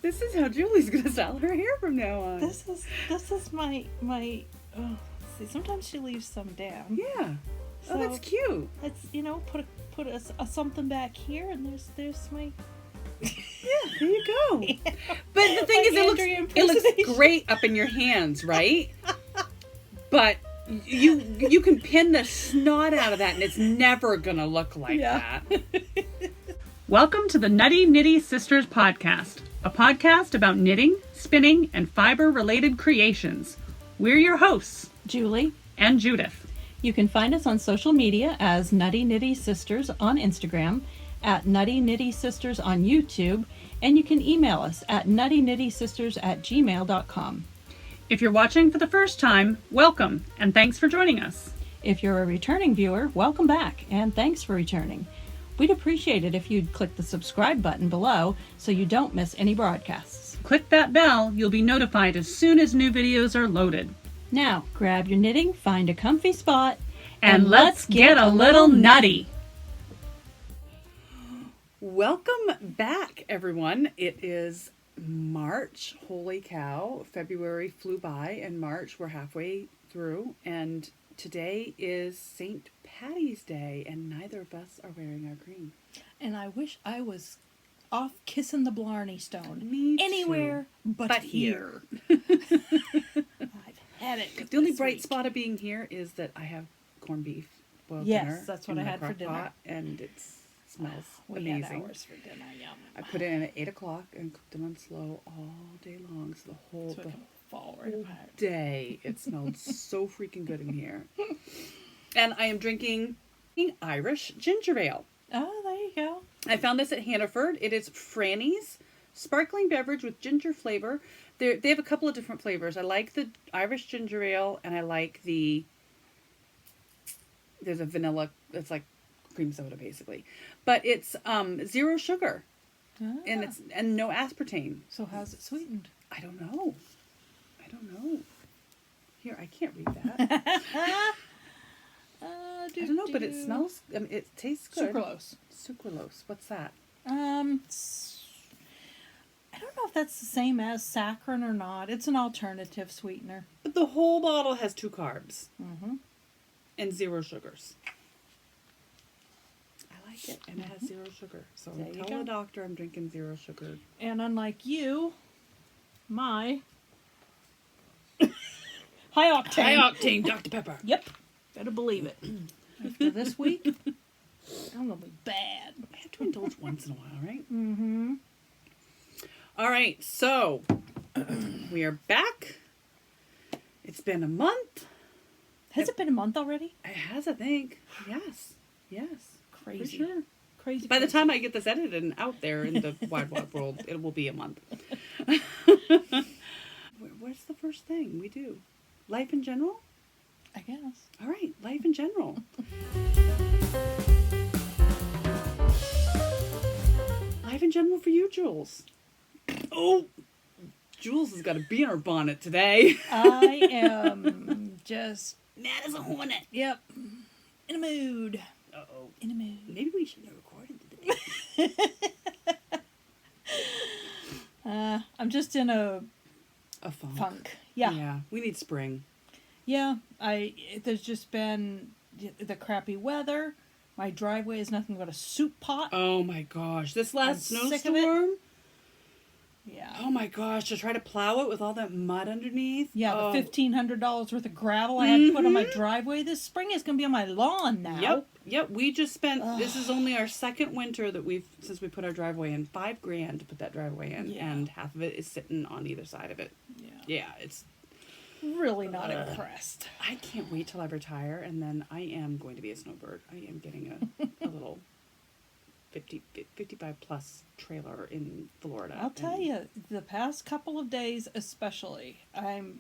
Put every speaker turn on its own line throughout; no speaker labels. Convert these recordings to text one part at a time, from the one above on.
This is how Julie's gonna style her hair from now on.
This is my. See, sometimes she leaves some down.
Yeah.
So
Oh, that's cute.
Let's put a something back here, and there's my.
Yeah, there you go.
Yeah.
But the thing
Like
is, it looks great up in your hands, right? But you can pin the snot out of that, and it's never gonna look like that. Welcome to the Nutty Nitty Sisters podcast, a podcast about knitting, spinning, and fiber-related creations. We're your hosts,
Julie
and Judith.
You can find us on social media as Nutty Nitty Sisters on Instagram, at Nutty Nitty Sisters on YouTube, and you can email us at nuttynittysisters@gmail.com.
If you're watching for the first time, welcome, and thanks for joining us.
If you're a returning viewer, welcome back, and thanks for returning. We'd appreciate it if you'd click the subscribe button below so you don't miss any broadcasts.
Click that bell, you'll be notified as soon as new videos are loaded.
Now, grab your knitting, find a comfy spot,
And let's get a little nutty. Welcome back, everyone. It is March. Holy cow. February flew by, and March, we're halfway through. And today is St. Patty's Day, and neither of us are wearing our green.
And I wish I was off kissing the Blarney Stone.
Me too.
Anywhere but here. I've had it.
The only
this
bright
week.
spot of being here is that I have corned beef boiled
Yes,
dinner.
that's what
in
I
my
had for
crock
dinner.
pot, and it smells
We
amazing.
had ours for dinner, yum.
I put it in at 8 o'clock and cooked it on slow all day long. So the whole,
So it can fall right apart.
day it smelled so freaking good in here. And I am drinking Irish ginger ale.
Oh, there you go.
I found this at Hannaford. It is Franny's sparkling beverage with ginger flavor. They have a couple of different flavors. I like the Irish ginger ale, and I like there's a vanilla, it's like cream soda basically. But it's 0 sugar.
Ah.
And no aspartame.
So how's it sweetened?
I don't know. Here, I can't read that. I don't know, but it smells, it tastes good. Sucralose. What's that?
I don't know if that's the same as saccharin or not. It's an alternative sweetener.
But the whole bottle has 2 carbs.
Mm-hmm.
And 0 sugars. I like it, and it has 0 sugar. So
There you
tell
go.
the doctor I'm drinking 0 sugar.
And unlike you, my high octane.
Dr. Pepper.
Yep. Better believe it. After this week, I'm gonna be bad.
I have to indulge once in a while, right?
Mm-hmm.
All right, so we are back. It's been a month.
Has it been a month already?
It has, I think. Yes.
Crazy.
For sure.
Crazy.
By the time I get this edited and out there in the wide world, it will be a month. What's the first thing we do? Life in general?
I guess.
All right, life in general. Life in general for you, Jules. Oh, Jules has got a bee in her bonnet today.
I am just
Mad as a hornet.
Yep. In a mood.
Uh-oh.
In a mood.
Maybe we shouldn't have recorded today.
I'm just in a
funk.
Yeah.
Yeah, we need spring.
Yeah. There's just been the crappy weather. My driveway is nothing but a soup pot.
Oh my gosh. This last
I'm sick of
snowstorm.
Yeah.
Oh my gosh, to try to plow it with all that mud underneath.
Yeah,
Oh.
the $1,500 worth of gravel I had to put on my driveway this spring is going to be on my lawn now.
Yep. We just spent, this is only our second winter that since we put our driveway in, $5,000 to put that driveway in.
Yeah.
And half of it is sitting on either side of it. Yeah, it's
Really not impressed.
I can't wait till I retire, and then I am going to be a snowbird. I am getting a little 55 plus trailer in Florida.
I'll tell you, the past couple of days especially, I'm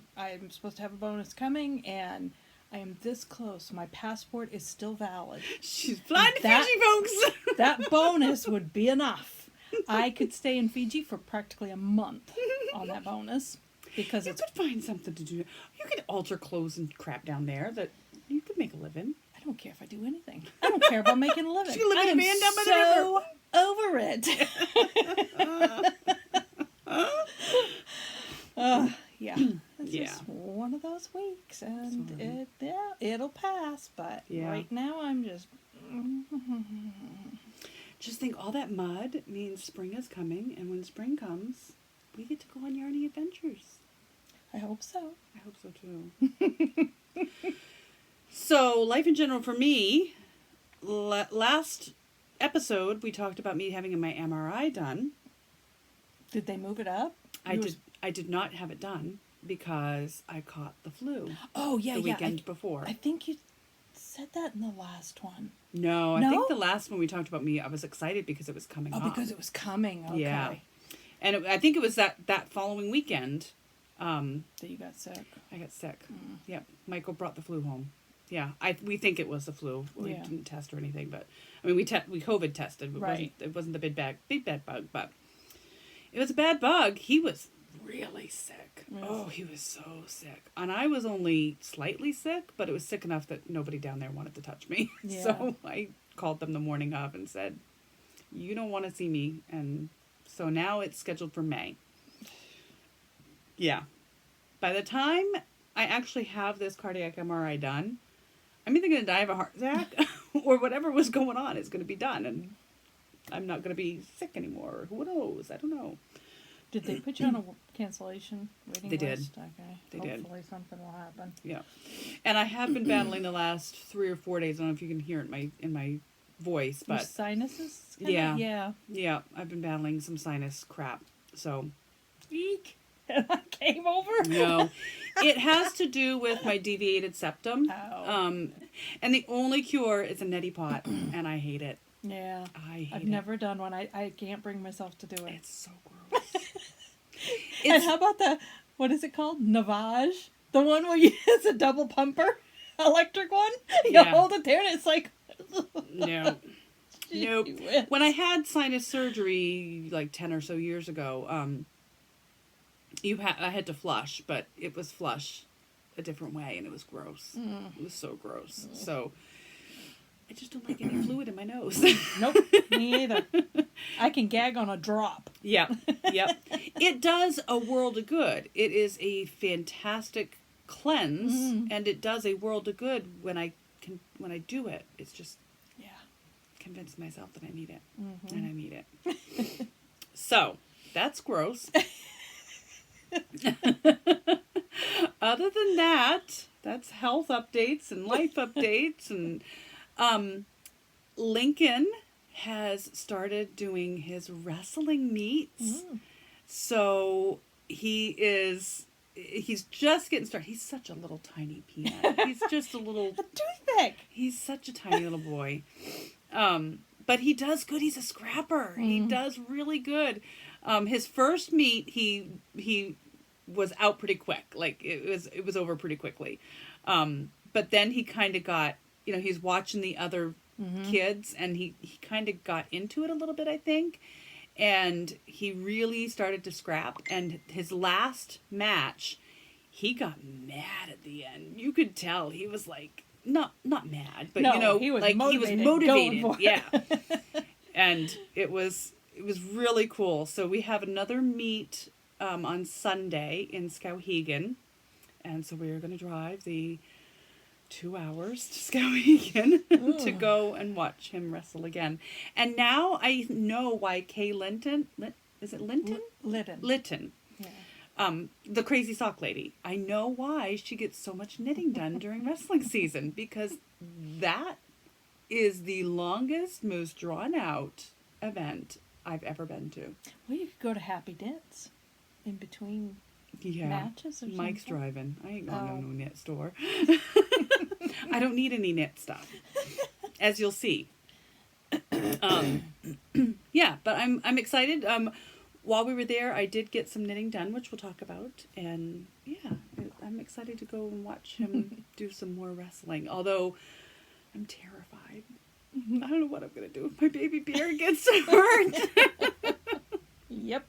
supposed to have a bonus coming, and I am this close. My passport is still valid.
She's flying to Fiji, folks!
That bonus would be enough. I could stay in Fiji for practically a month on that bonus. Because
you could find something to do. You could alter clothes and crap down there that you could make a living.
I don't care if I do anything. I don't care about making a living.
She live in a van down by the river.
Over it. Yeah. It's
Yeah.
just one of those weeks, and
Sorry.
it'll pass. But right now, I'm just.
Just think, all that mud means spring is coming, and when spring comes, we get to go on yarny adventures.
I hope so.
I hope so too. So, life in general for me, last episode we talked about me having my MRI done.
Did they move it up?
I did not have it done because I caught the flu.
Oh, yeah,
the weekend before.
I think you said that in the last one.
No, I think the last one we talked about me, I was excited because it was coming off.
Oh, because it was coming. Okay.
Yeah. And I think it was that following weekend
that you got sick.
I got sick. Yep. Michael brought the flu home. Yeah. We think it was the flu. We didn't test or anything, but I mean we COVID tested. It wasn't the big bad bug, but it was a bad bug. He was really sick. Yes. Oh, he was so sick. And I was only slightly sick, but it was sick enough that nobody down there wanted to touch me. Yeah. So I called them the morning of and said, you don't want to see me. And so now it's scheduled for May. Yeah. By the time I actually have this cardiac MRI done, I'm either going to die of a heart attack or whatever was going on is going to be done. And I'm not going to be sick anymore. Who knows? I don't know.
Did they put you on a cancellation waiting list?
They did.
Okay.
They did.
Hopefully something will happen.
Yeah. And I have been battling the last 3 or 4 days. I don't know if you can hear it in my voice, but
your sinuses?
Yeah. Yeah. I've been battling some sinus crap. So
eek. I came over.
No. It has to do with my deviated septum.
Oh.
And the only cure is a neti pot, and I hate it.
Yeah.
I've
never done one. I can't bring myself to do it.
It's so gross.
And how about what is it called? Navage? The one where it's a double pumper? Electric one? You hold it there and it's like...
No. Nope. When I had sinus surgery like 10 or so years ago, I had to flush, but it was flush a different way, and it was gross. It was so gross. So I just don't like any fluid in my nose.
Nope, me either. I can gag on a drop.
Yep. It does a world of good. It is a fantastic cleanse, and it does a world of good when I do it. It's just convince myself that I need it, and I need it. So that's gross. Other than that, that's health updates and life updates, and Lincoln has started doing his wrestling meets. So he's just getting started. He's such a little tiny peanut. He's just a little
a toothpick.
He's such a tiny little boy. But he does good. He's a scrapper. He does really good. His first meet, he was out pretty quick. Like it was over pretty quickly. But then he kind of got, he's watching the other kids, and he kind of got into it a little bit, I think. And he really started to scrap. And his last match, he got mad at the end. You could tell he was like, not mad, but
he was
motivated. Yeah. And it was really cool. So we have another meet on Sunday in Skowhegan. And so we are going to drive the 2 hours to Skowhegan to go and watch him wrestle again. And now I know why Kay Linton, is it Linton? Litton. Yeah. The crazy sock lady. I know why she gets so much knitting done during wrestling season, because that is the longest, most drawn out event I've ever been to.
Well, you could go to Happy Knits in between matches or something.
Mike's driving. I ain't going to no knit store. I don't need any knit stuff, as you'll see. Yeah, but I'm excited. While we were there, I did get some knitting done, which we'll talk about. And yeah, I'm excited to go and watch him do some more wrestling. Although I'm terrified. I don't know what I'm going to do if my baby bear gets hurt.
Yep.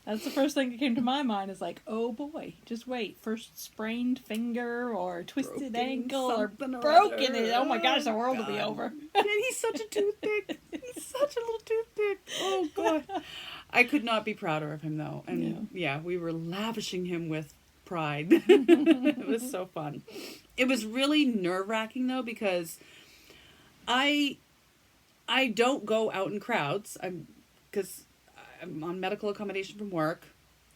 That's the first thing that came to my mind, is like, oh boy, just wait. First sprained finger or twisted ankle or broken it. Oh my gosh, the world will be over.
And he's such a toothpick. He's such a little toothpick. Oh God. I could not be prouder of him, though. And yeah, we were lavishing him with pride. It was so fun. It was really nerve-wracking, though, because I don't go out in crowds. Because I'm on medical accommodation from work.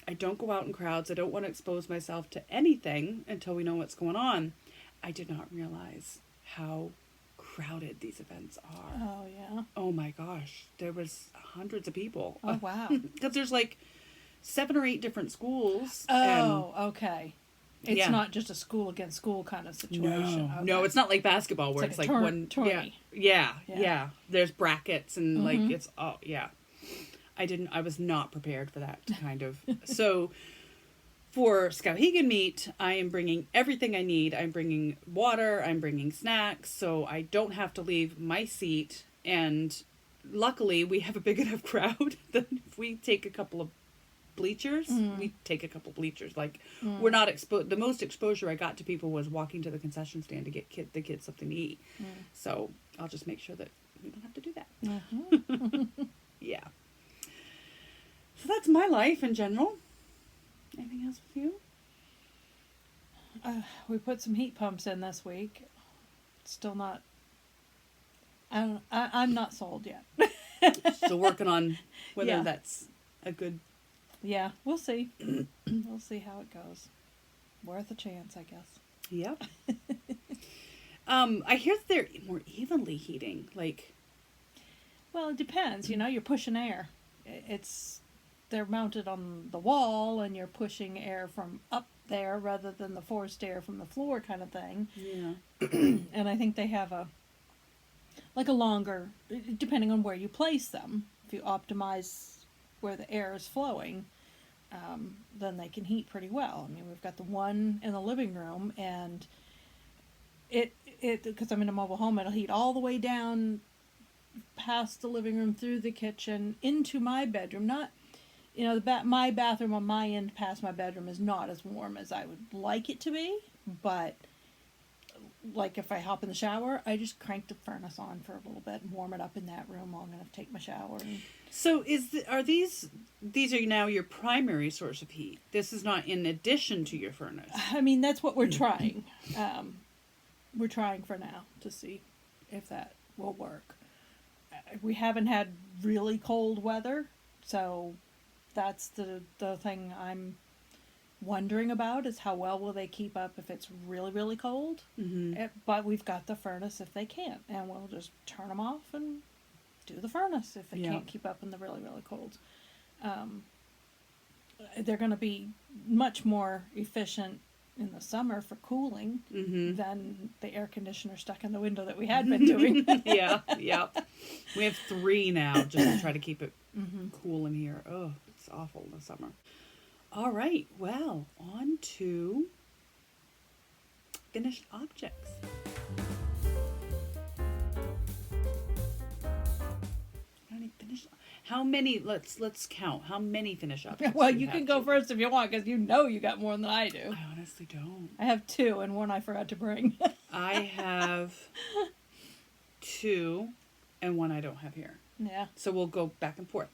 I don't go out in crowds. I don't want to expose myself to anything until we know what's going on. I did not realize how crowded these events are.
Oh, yeah.
Oh, my gosh. There was hundreds of people.
Oh, wow.
Because there's like 7 or 8 different schools.
Oh, okay. It's
Yeah.
not just a school against school kind of situation.
No,
Okay.
no, it's not like basketball where
It's
it's
like
like
a
one.
tourney.
Yeah. There's brackets and like
Mhm.
it's yeah. I was not prepared for that kind of. So for Skowhegan meet, I am bringing everything I need. I'm bringing water, I'm bringing snacks, so I don't have to leave my seat. And luckily, we have a big enough crowd that if we take a couple of bleachers, we take a couple bleachers. Like, we're not exposed. The most exposure I got to people was walking to the concession stand to get the kids something to eat. So I'll just make sure that we don't have to do that.
Mhm.
Yeah. So that's my life in general. Anything else with you?
We put some heat pumps in this week. Still not. I'm not sold yet.
Still working on whether
Yeah.
that's a good.
Yeah, we'll see. We'll see how it goes. Worth a chance, I guess.
Yep. I hear that they're more evenly heating. Like,
Well, it depends. You know, you're pushing air. They're mounted on the wall, and you're pushing air from up there rather than the forced air from the floor kind of thing.
yeah.
And I think they have a longer, depending on where you place them. If you optimize where the air is flowing, then they can heat pretty well. I mean, we've got the one in the living room, and it because I'm in a mobile home, it'll heat all the way down past the living room, through the kitchen, into my bedroom. Not, you know, my bathroom on my end past my bedroom is not as warm as I would like it to be, but like if I hop in the shower, I just crank the furnace on for a little bit and warm it up in that room long enough to take my shower.
So are these are now your primary source of heat? This is not in addition to your furnace.
I mean, that's what we're trying. We're trying for now to see if that will work. We haven't had really cold weather, so that's the thing I'm wondering about, is how well will they keep up if it's really, really cold.
Mm-hmm.
But we've got the furnace if they can't, and we'll just turn them off and do the furnace if they can't keep up in the really, really cold. They're going to be much more efficient in the summer for cooling than the air conditioner stuck in the window that we had been doing.
Yeah. We have 3 now just to try to keep it cool in here. Oh, it's awful in the summer. All right, well, on to finished objects. How many? Let's count. How many finished objects?
Well,
do
you
have
can go
to?
first if you want, because you know you got more than I do.
I honestly don't.
I have 2, and one I forgot to bring.
I have 2, and one I don't have here.
Yeah.
So we'll go back and forth.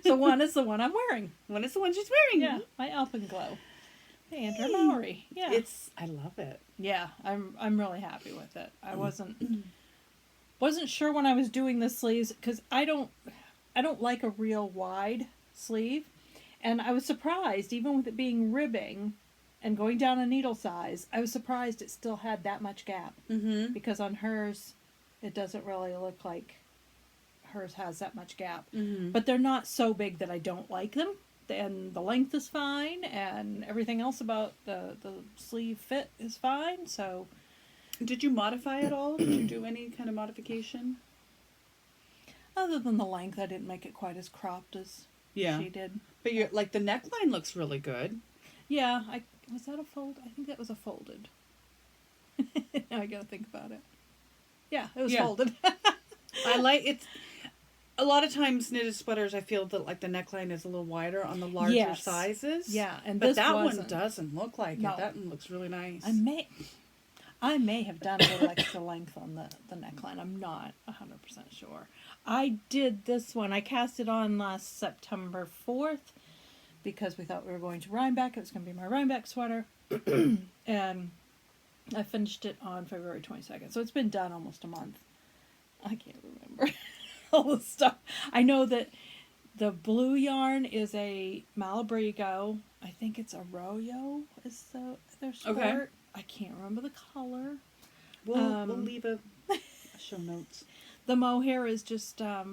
So one is the one I'm wearing.
One is the one she's wearing.
Yeah, my Alpenglow. The Andrew Maori. Yeah.
I love it.
Yeah, I'm really happy with it. I wasn't sure when I was doing the sleeves, because I don't like a real wide sleeve, and I was surprised, even with it being ribbing and going down a needle size, I was surprised it still had that much gap.
Mm-hmm.
Because on hers, it doesn't really look like hers has that much gap.
Mm-hmm.
But they're not so big that I don't like them. And the length is fine, and everything else about the sleeve fit is fine, so...
Did you modify it all? Did you do any kind of modification?
Other than the length, I didn't make it quite as cropped as she did.
But you're like, the neckline looks really good.
Yeah, was that a fold? I think that was a folded. Now I gotta think about it. Yeah, it was folded.
I like it. A lot of times knitted sweaters, I feel that like the neckline is a little wider on the larger sizes.
Yeah, and
but
this
that
wasn't.
one doesn't look like
No.
it. That one looks really nice.
I may have done a little extra length on the neckline. I'm not 100% sure. I did this one. I cast it on last September 4th because we thought we were going to Rhinebeck. It was going to be my Rhinebeck sweater. And I finished it on February 22nd. So it's been done almost a month. I can't remember all the stuff. I know that the blue yarn is a Malabrigo. I think it's Arroyo is their sport. Okay. I can't remember the color.
We'll leave a show notes.
The mohair is just a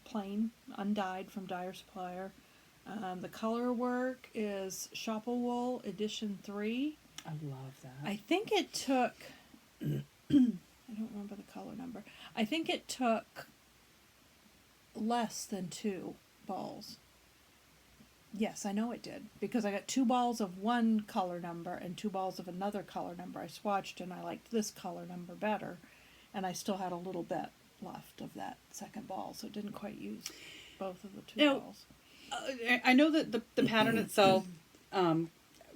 plain, undyed from Dyer Supplier. The color work is Shopple Wool Edition 3.
I love that.
I think it took... I don't remember the color number. I think it took less than 2 balls. Yes, I know it did. Because I got 2 balls of one color number and 2 balls of another color number. I swatched and I liked this color number better. And I still had a little bit left of that second ball. So it didn't quite use both of the 2 balls.
I know that the pattern itself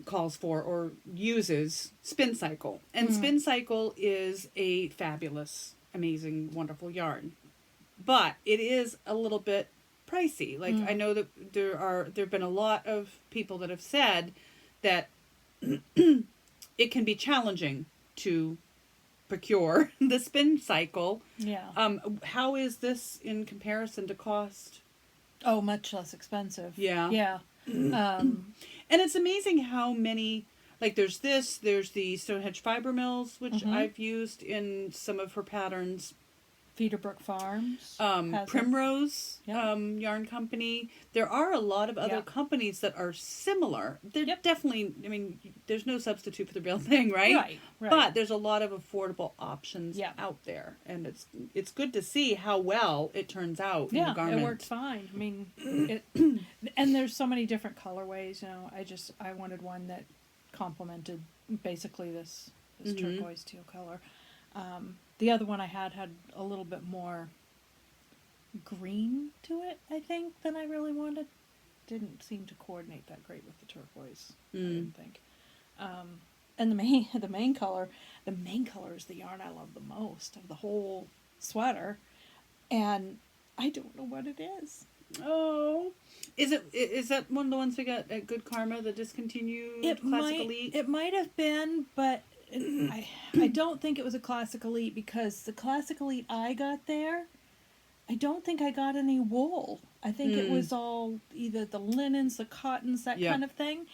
calls for or uses Spin Cycle. And Spin Cycle is a fabulous, amazing, wonderful yarn. But it is a little bit pricey. Like I know that there have been a lot of people that have said that it can be challenging to procure the Spin Cycle.
Yeah.
How is this in comparison to cost?
Oh, much less expensive.
Yeah.
Yeah.
And it's amazing how many, like there's the Stonehenge Fiber Mills, which I've used in some of her patterns.
Feederbrook Farms.
Primrose Yarn Company. There are a lot of other companies that are similar. They're definitely, I mean, there's no substitute for the real thing, right?
Right.
But there's a lot of affordable options out there. And it's good to see how well it turns out in the garment.
It worked fine. I mean, and there's so many different colorways, you know. I wanted one that complemented basically this turquoise teal color. The other one I had a little bit more green to it, I think, than I really wanted. Didn't seem to coordinate that great with the turquoise, I didn't think. And the main color is the yarn I love the most of the whole sweater. And I don't know what it is.
Oh. Is that one of the ones we got at Good Karma, the discontinued Classic Elite?
It might have been, but I don't think it was a Classic Elite because the Classic Elite I got there, I don't think I got any wool. I think it was all either the linens, the cottons, that kind of thing.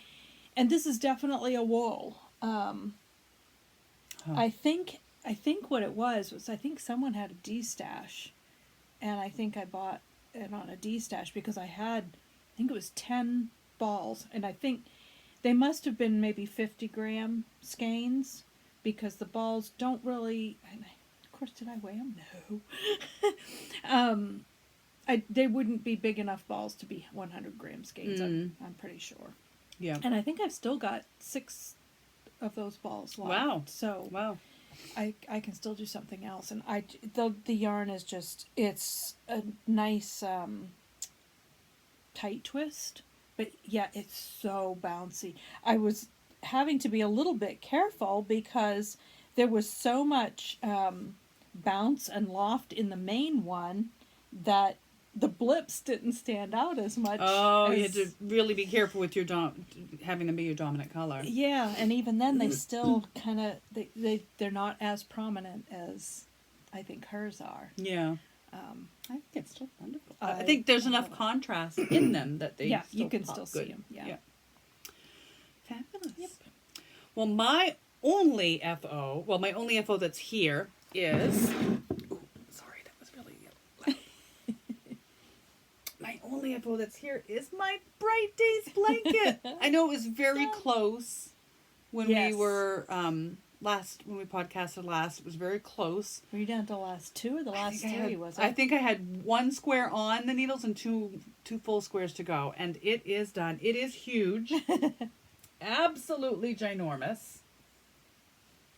And this is definitely a wool. I think what it was I think someone had a D-stash, and I think I bought it on a D-stash because I think it was 10 balls, and I think they must have been maybe 50-gram skeins because the balls don't really... Of course, did I weigh them? No. They wouldn't be big enough balls to be 100-gram skeins, I'm pretty sure.
Yeah.
And I think I've still got 6 of those balls left.
Wow.
So
wow.
I can still do something else. And the yarn is just... It's a nice tight twist. But yeah, it's so bouncy. I was having to be a little bit careful because there was so much bounce and loft in the main one that the blips didn't stand out as much.
Oh, you had to really be careful with your having them be your dominant color.
Yeah, and even then they still kind of they're not as prominent as I think hers are.
Yeah. I think it's still wonderful. I think there's enough contrast in them that they
you can still see them. Yeah.
Fabulous. Yep. Well, my only FO that's here is... Ooh, sorry, that was really loud. My only FO that's here is my Bright Days blanket. I know it was very close when we were... when we podcasted last, it was very close.
Were you down to the last 2 or the last 3, was it?
I think I had 1 square on the needles and two full squares to go. And it is done. It is huge. Absolutely ginormous.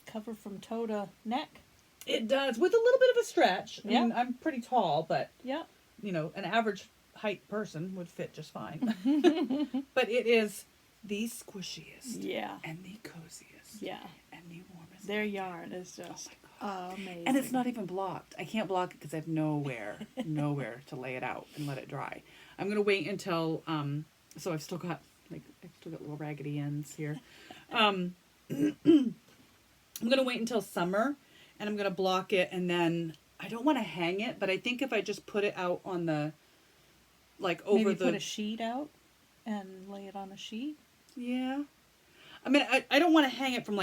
Cover from toe to neck.
It does, with a little bit of a stretch. I mean, I'm pretty tall, but, you know, an average height person would fit just fine. But it is the squishiest.
Yeah.
And the coziest.
Yeah.
And the warmest.
Their yarn is just...
Oh my God.
Amazing.
And it's not even blocked. I can't block it because I have nowhere to lay it out and let it dry. I'm gonna wait until so I've still got little raggedy ends here. I'm gonna wait until summer, and I'm gonna block it, and then I don't want to hang it, but I think if I just put it out on the over
Maybe put a sheet out and lay it on a sheet.
Yeah, I mean I don't want to hang it from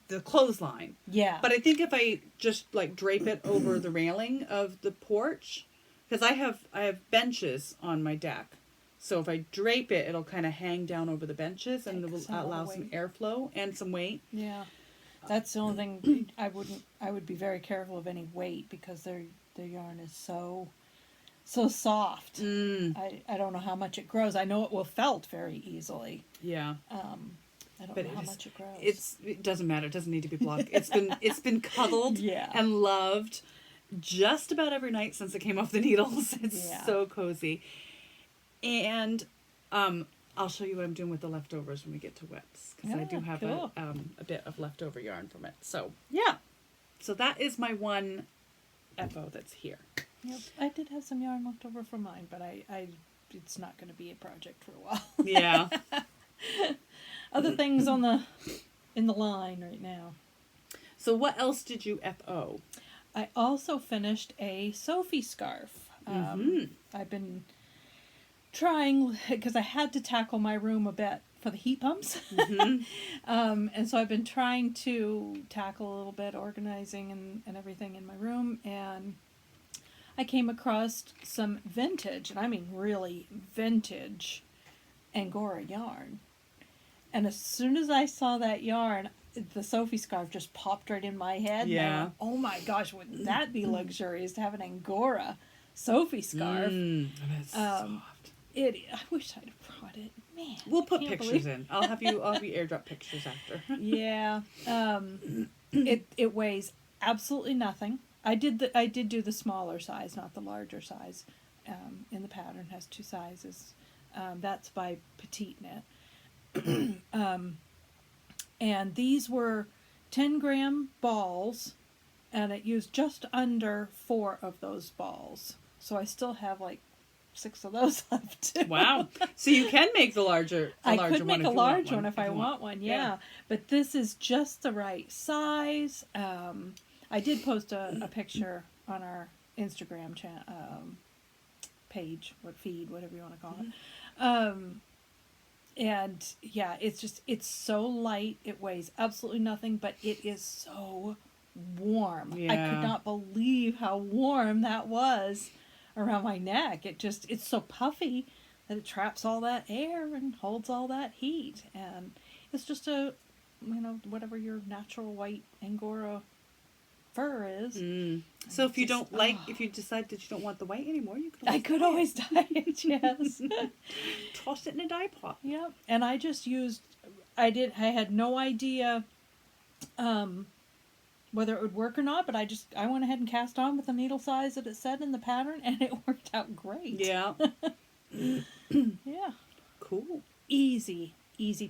the clothesline.
Yeah.
But I think if I just drape it over the railing of the porch, because I have benches on my deck. So if I drape it, it'll kind of hang down over the benches and it will allow some airflow and some weight.
Yeah. That's the only thing I would be very careful of any weight because their yarn is so soft. I don't know how much it grows. I know it will felt very easily.
Yeah.
I don't know how much it grows.
It doesn't matter. It doesn't need to be blocked. It's been cuddled and loved just about every night since it came off the needles. It's so cozy. And I'll show you what I'm doing with the leftovers when we get to WIPs because I do have a bit of leftover yarn from it. So yeah, so that is my one FO that's here.
Yep. I did have some yarn left over from mine, but it's not going to be a project for a while.
Yeah.
Other things in the line right now.
So what else did you FO?
I also finished a Sophie scarf. I've been trying because I had to tackle my room a bit for the heat pumps. And so I've been trying to tackle a little bit organizing and everything in my room, and I came across some vintage, and I mean really vintage Angora yarn. And as soon as I saw that yarn, the Sophie scarf just popped right in my head.
Yeah.
Went, oh my gosh, wouldn't that be luxurious to have an Angora Sophie scarf?
That's soft.
I wish I'd have brought it. Man,
we'll put pictures in. I'll have you airdrop pictures after.
Yeah. It weighs absolutely nothing. I did do the smaller size, not the larger size. In the pattern has 2 sizes. That's by Petite Knit. And these were 10-gram balls, and it used just under 4 of those balls. So I still have 6 of those left.
Wow! So you can make the larger.
I could make a large one if I want one. Yeah, but this is just the right size. I did post a picture on our Instagram page, feed, whatever you want to call it. And yeah, it's so light. It weighs absolutely nothing, but it is so warm.
Yeah.
I could not believe how warm that was around my neck. It's so puffy that it traps all that air and holds all that heat. And it's just whatever your natural white Angora fur is.
So if you if you decide that you don't want the white anymore, you could
always dye it. Yes.
Toss it in a dye pot.
Yep. And I just used, I had no idea whether it would work or not, but I went ahead and cast on with the needle size that it said in the pattern, and it worked out great.
Yeah.
Yeah.
Cool.
Easy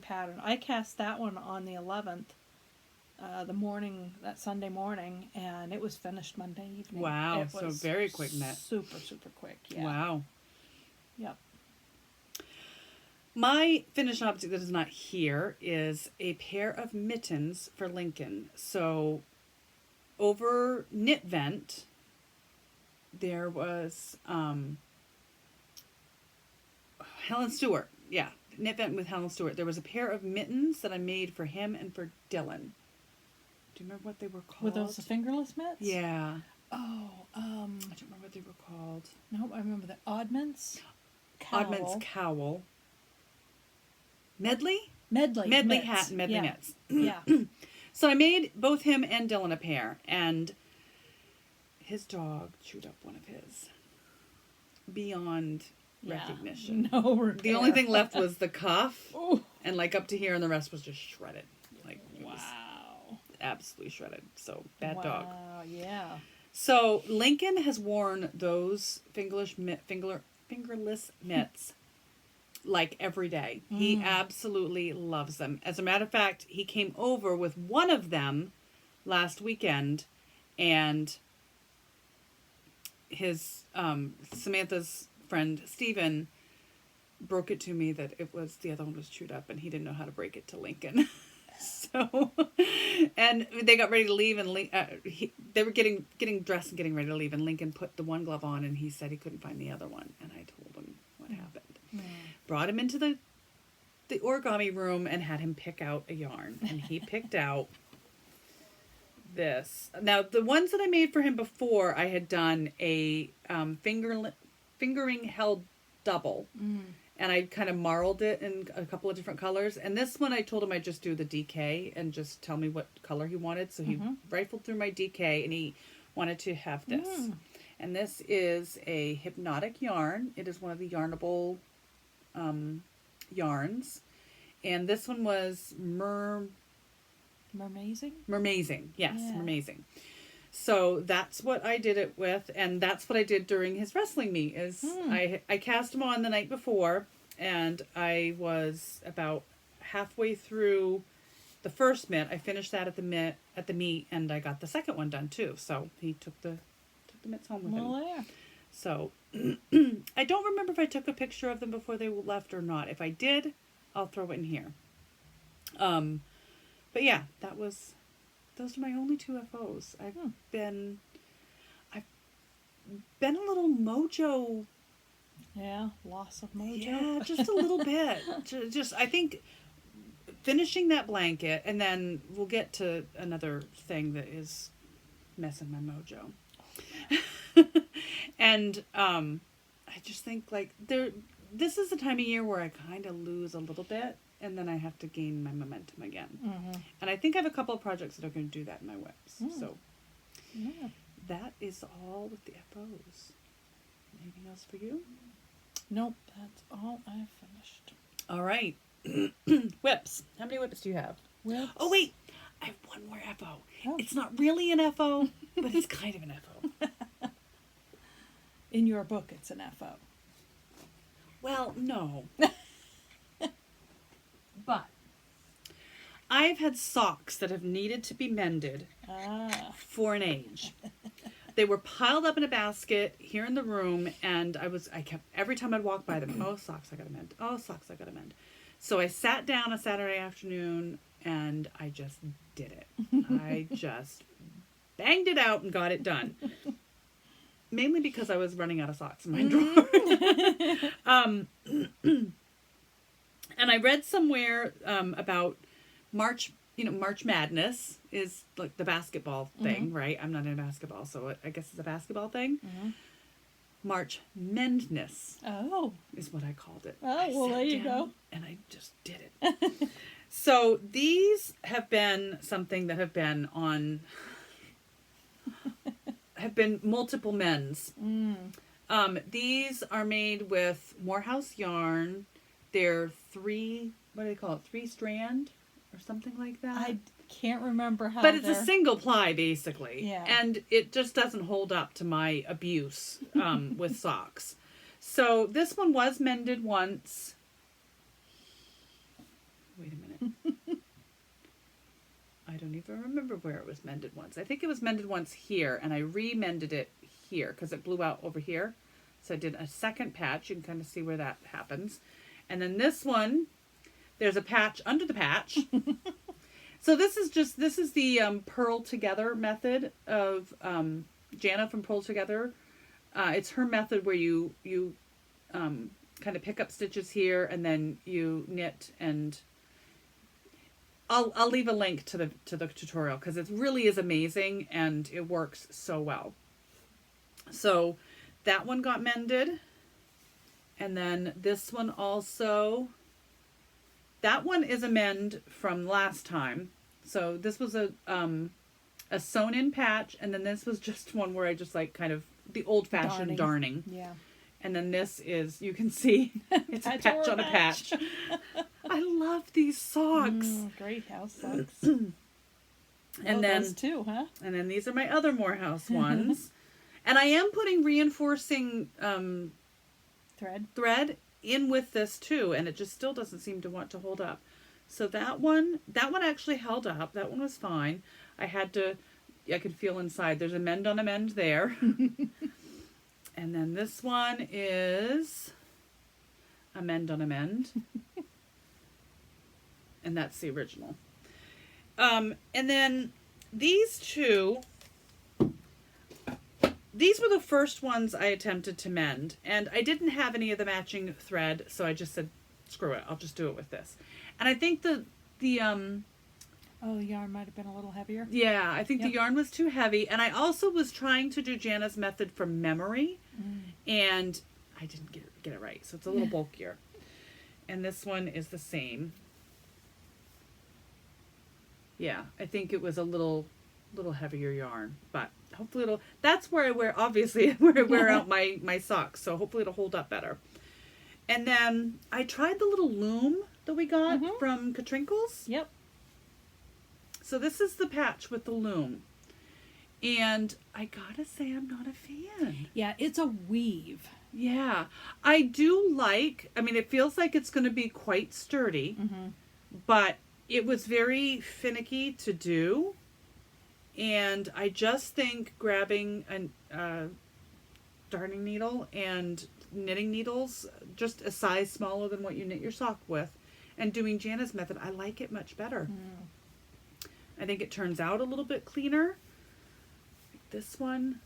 pattern. I cast that one on the 11th. That Sunday morning, and it was finished Monday evening.
Wow, so very quick knit.
Super, super quick, yeah.
Wow.
Yep.
My finished object that is not here is a pair of mittens for Lincoln. So, over Knit Vent, there was Helen Stewart. Yeah, Knit Vent with Helen Stewart. There was a pair of mittens that I made for him and for Dylan. Do you remember what they were called?
Were those the fingerless mitts?
Yeah.
Oh,
I don't remember what they were called.
No, I remember the Oddments Cowl.
Oddments Cowl. Medley
Mitts.
Hat and Medley Mitts.
Yeah.
So I made both him and Dylan a pair, and his dog chewed up one of his. Beyond recognition.
No repair.
The only thing left was the cuff,
Ooh.
and up to here, and the rest was just shredded.
Wow.
Absolutely shredded. So bad dog.
Wow, yeah.
So Lincoln has worn those fingerless mitts every day. He absolutely loves them. As a matter of fact, he came over with one of them last weekend, and his Samantha's friend Steven broke it to me that it was the other one was chewed up, and he didn't know how to break it to Lincoln. So, and they got ready to leave, and they were getting dressed and getting ready to leave, and Lincoln put the one glove on, and he said he couldn't find the other one, and I told him what happened. Brought him into the origami room and had him pick out a yarn, and he picked out this. Now, the ones that I made for him before, I had done a fingering held double, and I kind of marled it in a couple of different colors. And this one, I told him I'd just do the DK and just tell me what color he wanted. So he rifled through my DK, and he wanted to have this. And this is a hypnotic yarn. It is one of the yarnable yarns. And this one was
Mermazing?
Mermazing, yes,
Yeah.
Mermazing. So that's what I did it with, and that's what I did during his wrestling meet. Is I cast him on the night before, and I was about halfway through the first mitt. I finished that at the meet, and I got the second one done too. So he took the mitts home with him.
Well, yeah.
So I don't remember if I took a picture of them before they left or not. If I did, I'll throw it in here. But yeah, those are my only two FOs. I've been a little mojo.
Yeah, loss of mojo.
Yeah, just a little bit. Just I think finishing that blanket, and then we'll get to another thing that is messing my mojo. And I just think like this is the time of year where I kind of lose a little bit, and then I have to gain my momentum again. And I think I have a couple of projects that are going to do that in my whips. So that is all with the FOs. Anything else for you?
Nope, that's all I've finished.
All right. Whips. How many whips do you have?
Whips.
Oh, wait. I have one more FO.
Oh.
It's not really an FO, but it's kind of an FO.
In your book, it's an FO.
Well, no. But I've had socks that have needed to be mended for an age. They were piled up in a basket here in the room, and I kept, every time I'd walk by them, oh, socks I gotta mend. Oh, socks I gotta mend. So I sat down a Saturday afternoon, and I just did it. I just banged it out and got it done. Mainly because I was running out of socks in my drawer. And I read somewhere about March Madness is like the basketball thing, right? I'm not in basketball, so I guess it's a basketball thing. March Mendness is what I called it.
Oh, well, there you go.
And I just did it. So these have been something that have been multiple mends. These are made with Moorehouse yarn. They're 3 strand or something like that.
I can't remember how.
But it's a single ply basically.
Yeah.
And it just doesn't hold up to my abuse with socks. So this one was mended once. Wait a minute. I don't even remember where it was mended once. I think it was mended once here, and I re-mended it here because it blew out over here. So I did a second patch. You can kind of see where that happens. And then this one, there's a patch under the patch. So this is the Purl Together method of Jana from Purl Together. It's her method where you kind of pick up stitches here and then you knit, and I'll leave a link to the tutorial because it really is amazing and it works so well. So that one got mended. And then this one also, that one is a mend from last time. So this was a sewn in patch, and then this was just one where I just like kind of the old fashioned darning.
Yeah.
And then this is, you can see, it's a patch on a patch. I love these socks.
Great house socks.
And then
those too, huh?
And then these are my other Moorehouse ones. And I am putting reinforcing thread in with this too, and it just still doesn't seem to want to hold up. So that one actually held up. That one was fine. I could feel inside. There's a mend on a mend there. And then this one is a mend on a mend. And that's the original. And then these two, these were the first ones I attempted to mend. And I didn't have any of the matching thread, so I just said, screw it, I'll just do it with this. And I think the
Oh, the yarn might have been a little heavier.
yeah, I think the yarn was too heavy. And I also was trying to do Jana's method from memory. And I didn't get it right. So it's a little bulkier. And this one is the same. Yeah, I think it was a little heavier yarn. But hopefully that's where I wear, obviously, where I wear out my socks. So hopefully it'll hold up better. And then I tried the little loom that we got from Katrinkles.
Yep.
So this is the patch with the loom. And I gotta say, I'm not a fan.
Yeah, it's a weave.
Yeah. I do like, I mean, it feels like it's going to be quite sturdy, but it was very finicky to do. And I just think grabbing a darning needle and knitting needles, just a size smaller than what you knit your sock with, and doing Jana's method, I like it much better. I think it turns out a little bit cleaner. This one,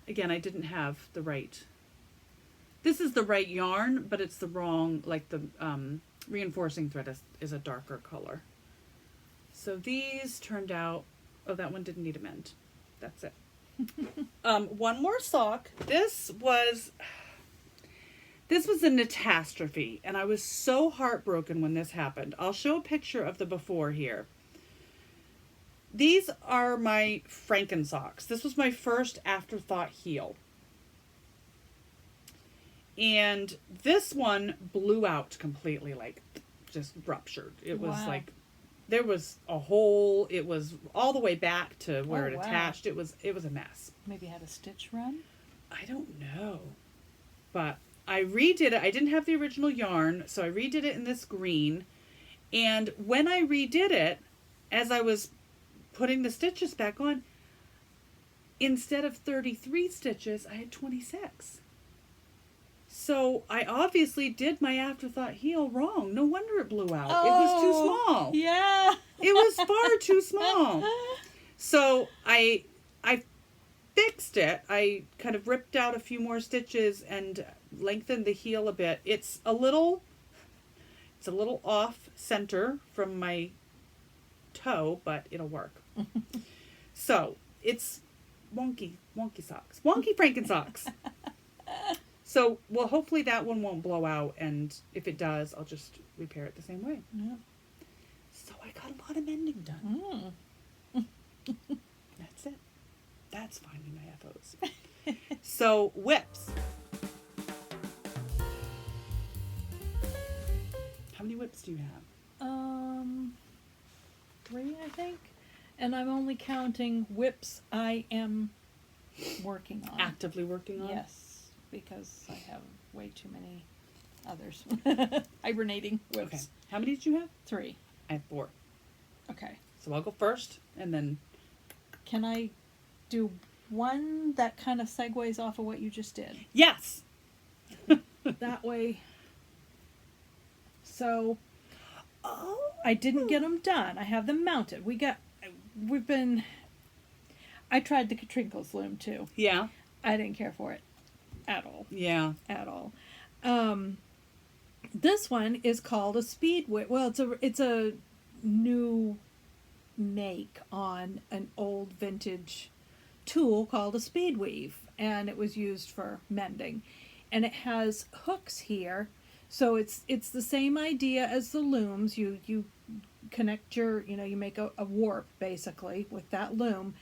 again, I didn't have the right. This is the right yarn, but it's the wrong, like the reinforcing thread is a darker color. So these turned out, oh, that one didn't need a mend. That's it. One more sock. This was a catastrophe, and I was so heartbroken when this happened. I'll show a picture of the before here. These are my Frankensocks. This was my first afterthought heel. And this one blew out completely, like just ruptured. It was like, there was a hole. It was all the way back to where it attached. It was a mess.
Maybe had a stitch run?
I don't know. But I redid it. I didn't have the original yarn, so I redid it in this green. And when I redid it, as I was putting the stitches back on, instead of 33 stitches, I had 26. So I obviously did my afterthought heel wrong. No wonder it blew out. It was too small.
Yeah.
It was far too small. So I fixed it. I kind of ripped out a few more stitches and lengthened the heel a bit. It's a little off center from my toe, but it'll work. So it's wonky socks, wonky Frankensocks. So, well, hopefully that one won't blow out, and if it does, I'll just repair it the same way.
Yeah.
So I got a lot of mending done. That's it. That's finding my FOs. So, whips. How many whips do you have?
3, I think. And I'm only counting whips I am working on.
Actively working on?
Yes, because I have way too many others. Hibernating whips.
Okay. How many did you have?
3.
I have 4.
Okay.
So I'll go first, and then...
Can I do one that kind of segues off of what you just did?
Yes!
That way. So...
Oh.
I didn't get them done. I have them mounted. I tried the Katrinkles loom too.
Yeah.
I didn't care for it at all.
Yeah.
At all. This one is called a speed whip. Well, it's a new make on an old vintage tool called a speed weave, and it was used for mending. And it has hooks here. So it's the same idea as the looms. You connect you make a warp basically with that loom.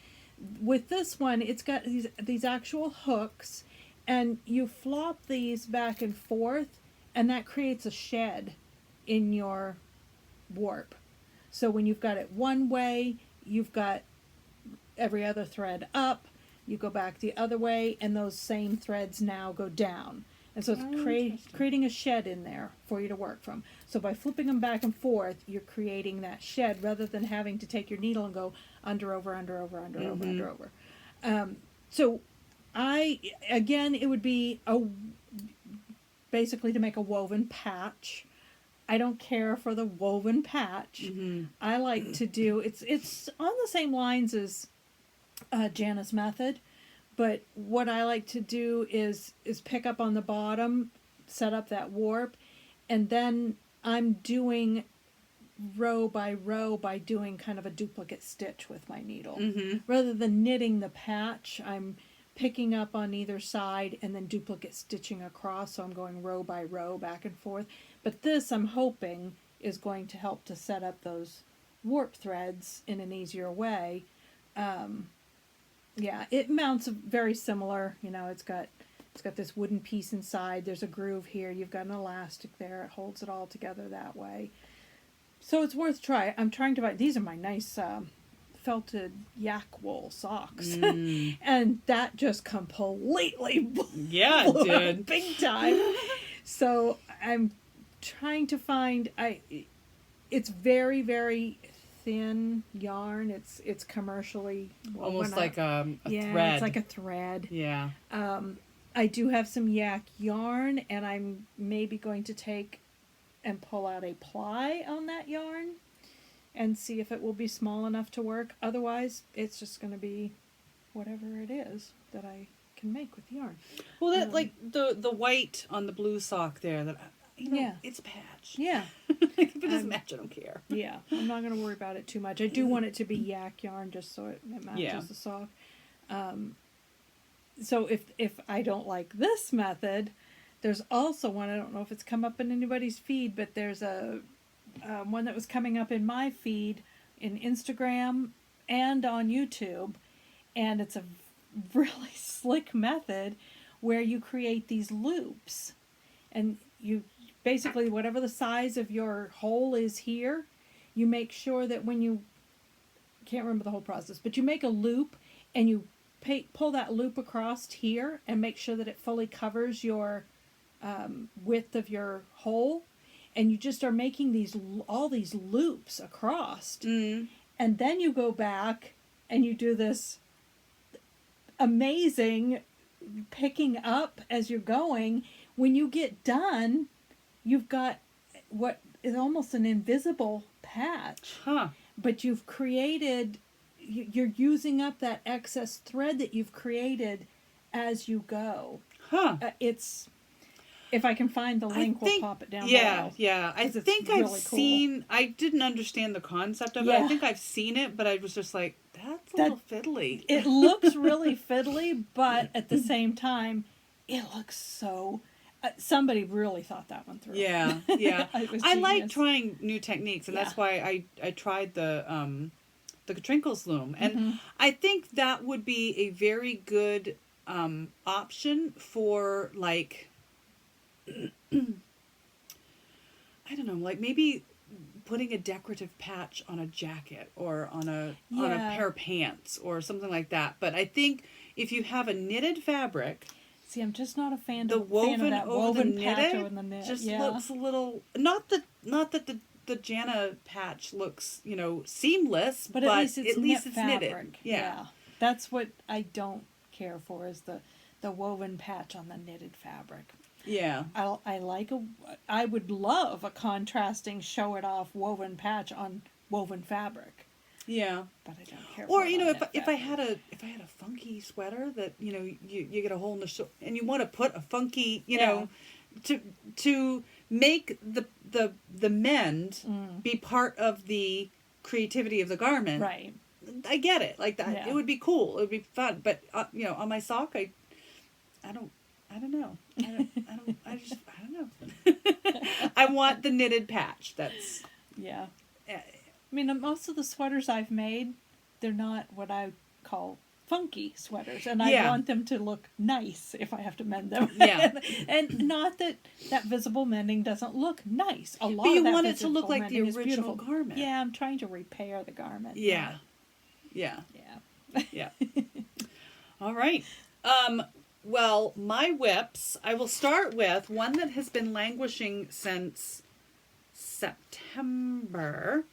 With this one, it's got these actual hooks, and you flop these back and forth, and that creates a shed in your warp. So when you've got it one way, you've got every other thread up, you go back the other way, and those same threads now go down. And so it's creating a shed in there for you to work from. So by flipping them back and forth, you're creating that shed rather than having to take your needle and go under, over, under, over, under, over, under, over. So it would be basically to make a woven patch. I don't care for the woven patch. I like to do, it's on the same lines as Jana's method, but what I like to do is pick up on the bottom, set up that warp, and then I'm doing row by row by doing kind of a duplicate stitch with my needle. Rather than knitting the patch, I'm picking up on either side and then duplicate stitching across, so I'm going row by row back and forth. But this, I'm hoping, is going to help to set up those warp threads in an easier way. Yeah, it mounts very similar. You know, it's got this wooden piece inside. There's a groove here. You've got an elastic there. It holds it all together that way. So it's worth try. I'm trying to buy. These are my nice felted yak wool socks, and that just completely blew
did
big time. So I'm trying to find. It's very, very thin yarn. It's commercially
almost like a
yeah,
thread.
It's like a thread.
Yeah.
I do have some yak yarn, and I'm maybe going to take and pull out a ply on that yarn and see if it will be small enough to work. Otherwise, it's just going to be whatever it is that I can make with yarn.
Well, that like the white on the blue sock there, that it's a patch.
Yeah.
If it doesn't match, I don't care.
Yeah, I'm not going to worry about it too much. I do want it to be yak yarn just so it matches the sock. So if I don't like this method, there's also one, I don't know if it's come up in anybody's feed, but there's a one that was coming up in my feed in Instagram and on YouTube, and it's a really slick method where you create these loops, and you basically, whatever the size of your hole is here, you make sure that when you, can't remember the whole process, but you make a loop and you pull that loop across here and make sure that it fully covers your width of your hole, and you just are making all these loops across, and then you go back and you do this amazing picking up as you're going. When you get done, you've got what is almost an invisible patch, but you've created, you're using up that excess thread that you've created as you go. It's, if I can find the link, we'll pop it down below.
Yeah. I think I've seen, I didn't understand the concept of it. I think I've seen it, but I was just like, that's a little fiddly. It
looks really fiddly, but at the same time, it looks so... somebody really thought that one through.
Yeah. I like trying new techniques, and that's why I tried the Trinkles loom, and I think that would be a very good option for, like, I don't know, like maybe putting a decorative patch on a jacket or on a pair of pants or something like that. But I think if you have a knitted fabric.
See, I'm just not a fan of
the woven
that
over
woven
the
patch
knitted
over the knit.
Just looks a little, not that the Jana patch looks, seamless,
but at least it's
knitted. Yeah.
That's what I don't care for, is the woven patch on the knitted fabric.
Yeah.
I would love a contrasting show it off woven patch on woven fabric.
Yeah.
But I don't care.
Or if I had a funky sweater that you get a hole in the shoulder and you want to put a funky to make the mend be part of the creativity of the garment.
Right.
I get it. Like that, it would be cool. It would be fun. But on my sock, I don't know. I don't know. I want the knitted patch. That's
I mean, most of the sweaters I've made, they're not what I call funky sweaters, and I want them to look nice if I have to mend them.
Yeah.
And not that visible mending doesn't look nice. A lot
but you
of that
want it to look like the original garment.
Yeah, I'm trying to repair the garment.
Yeah. All right. Well, my whips, I will start with one that has been languishing since September.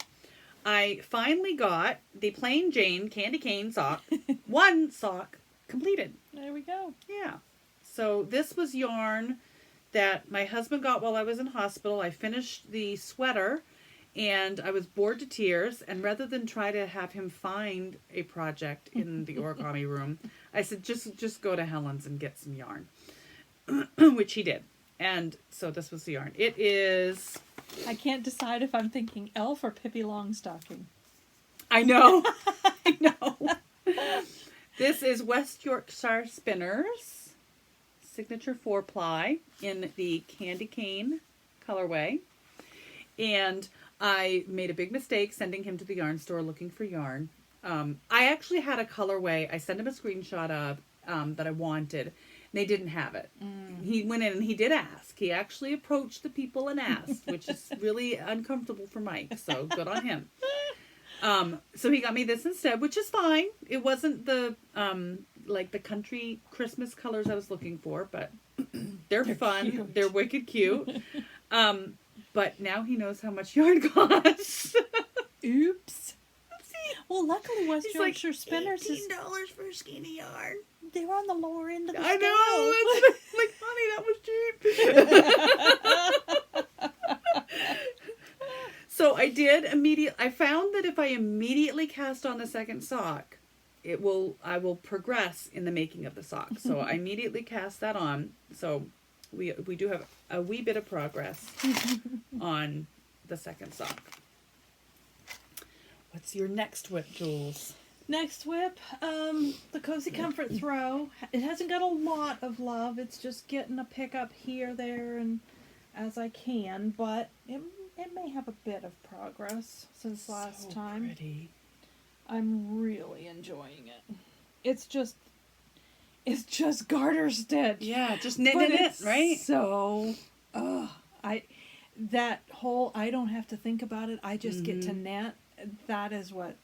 I finally got the plain Jane candy cane sock. One sock completed.
There we go.
Yeah. So this was yarn that my husband got while I was in hospital. I finished the sweater and I was bored to tears. And rather than try to have him find a project in the origami room, I said, just go to Helen's and get some yarn, which he did. And so this was the yarn. It is...
I can't decide if I'm thinking Elf or Pippi Longstocking.
I know. I know. This is West Yorkshire Spinners Signature 4-ply in the candy cane colorway. And I made a big mistake sending him to the yarn store looking for yarn. I actually had a colorway I sent him a screenshot of that I wanted. They didn't have it. He went in and he did ask. He actually approached the people and asked, which is really uncomfortable for Mike. So good on him. So he got me this instead, which is fine. It wasn't the like the country Christmas colors I was looking for, but they're fun.
Cute.
They're wicked cute. But now he knows how much yarn costs.
Oops. Well, luckily West
He's
Yorkshire
like,
Spinners is
$18 for a skinny yarn.
they were on the lower end of the
I
scale.
know. It's like, honey, that was cheap. So I did I found that if I immediately cast on the second sock, I will progress in the making of the sock. So I immediately cast that on. So we do have a wee bit of progress on the second sock. What's your next whip, Jules?
Next whip, the Cozy Comfort Throw. It hasn't got a lot of love. It's just getting a pickup here, there, and as I can, but it may have a bit of progress since last time.
Pretty.
I'm really enjoying it. It's just garter stitch.
Yeah, just knit, right?
So, I don't have to think about it. I just get to knit. That is what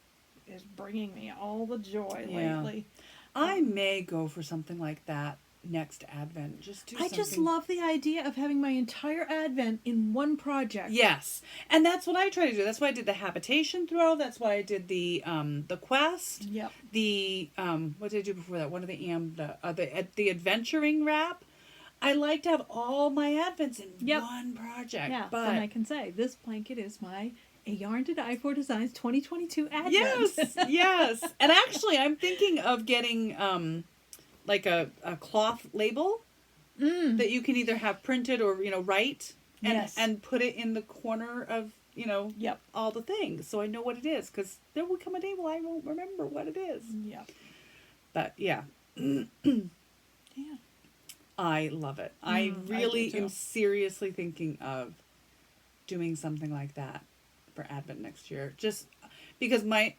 is bringing me all the joy lately.
I may go for something like that next Advent. I
just love the idea of having my entire Advent in one project.
Yes, and that's what I try to do. That's why I did the habitation throw. That's why I did the quest.
Yep.
The what did I do before that? One of the adventuring wrap. I like to have all my Advents in one project.
Yeah,
but
then I can say this blanket is my A Yarn to Die For Designs 2022 Advent.
Yes. And actually, I'm thinking of getting like a cloth label that you can either have printed or write and put it in the corner of all the things, so I know what it is, because there will come a day where I won't remember what it is.
Yep.
But yeah.
Yeah.
I love it. I really am seriously thinking of doing something like that for Advent next year. Just because my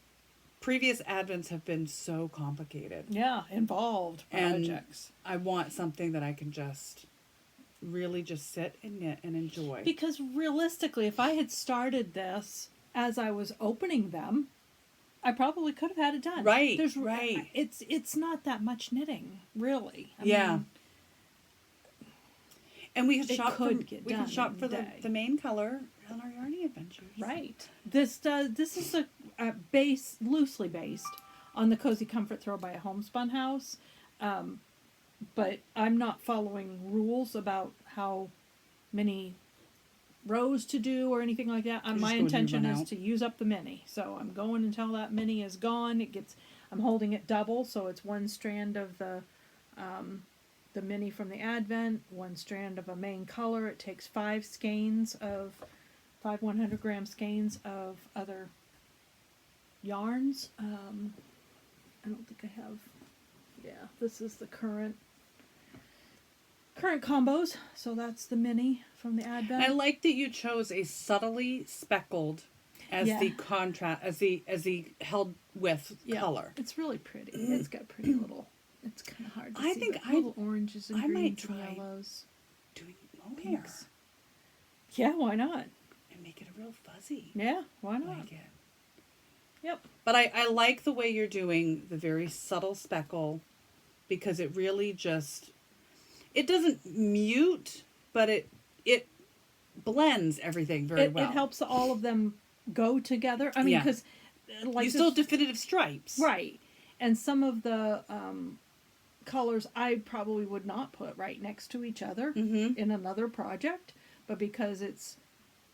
previous Advents have been so complicated.
Yeah, involved projects.
And I want something that I can just really just sit and knit and enjoy.
Because realistically, if I had started this as I was opening them, I probably could have had it done.
Right.
It's not that much knitting, really. I mean, and we could shop
for the main color on our yarning adventures.
Right. This is a base, loosely based on the Cozy Comfort Throw by a Homespun House, but I'm not following rules about how many rows to do or anything like that. My intention is to use up the mini, so I'm going until that mini is gone. I'm holding it double, so it's one strand of the mini from the Advent, one strand of a main color. It takes 5 skeins of 5 100-gram skeins of other yarns. I don't think I have. Yeah, this is the current combos. So that's the mini from the Advent.
I like that you chose a subtly speckled as the contrast, as the held with color.
It's really pretty. It's got pretty little. It's kind of hard to see.
I think
little oranges and greens
might try
and yellows.
Doing mohair.
Yeah, why not?
And make it a real fuzzy.
Yeah, why not?
Like it.
Yep.
But I like the way you're doing the very subtle speckle, because it really just it doesn't mute, but it blends everything very well.
It helps all of them go together. I mean, because
you still have definitive stripes.
Right. And some of the colors I probably would not put right next to each other in another project, but because it's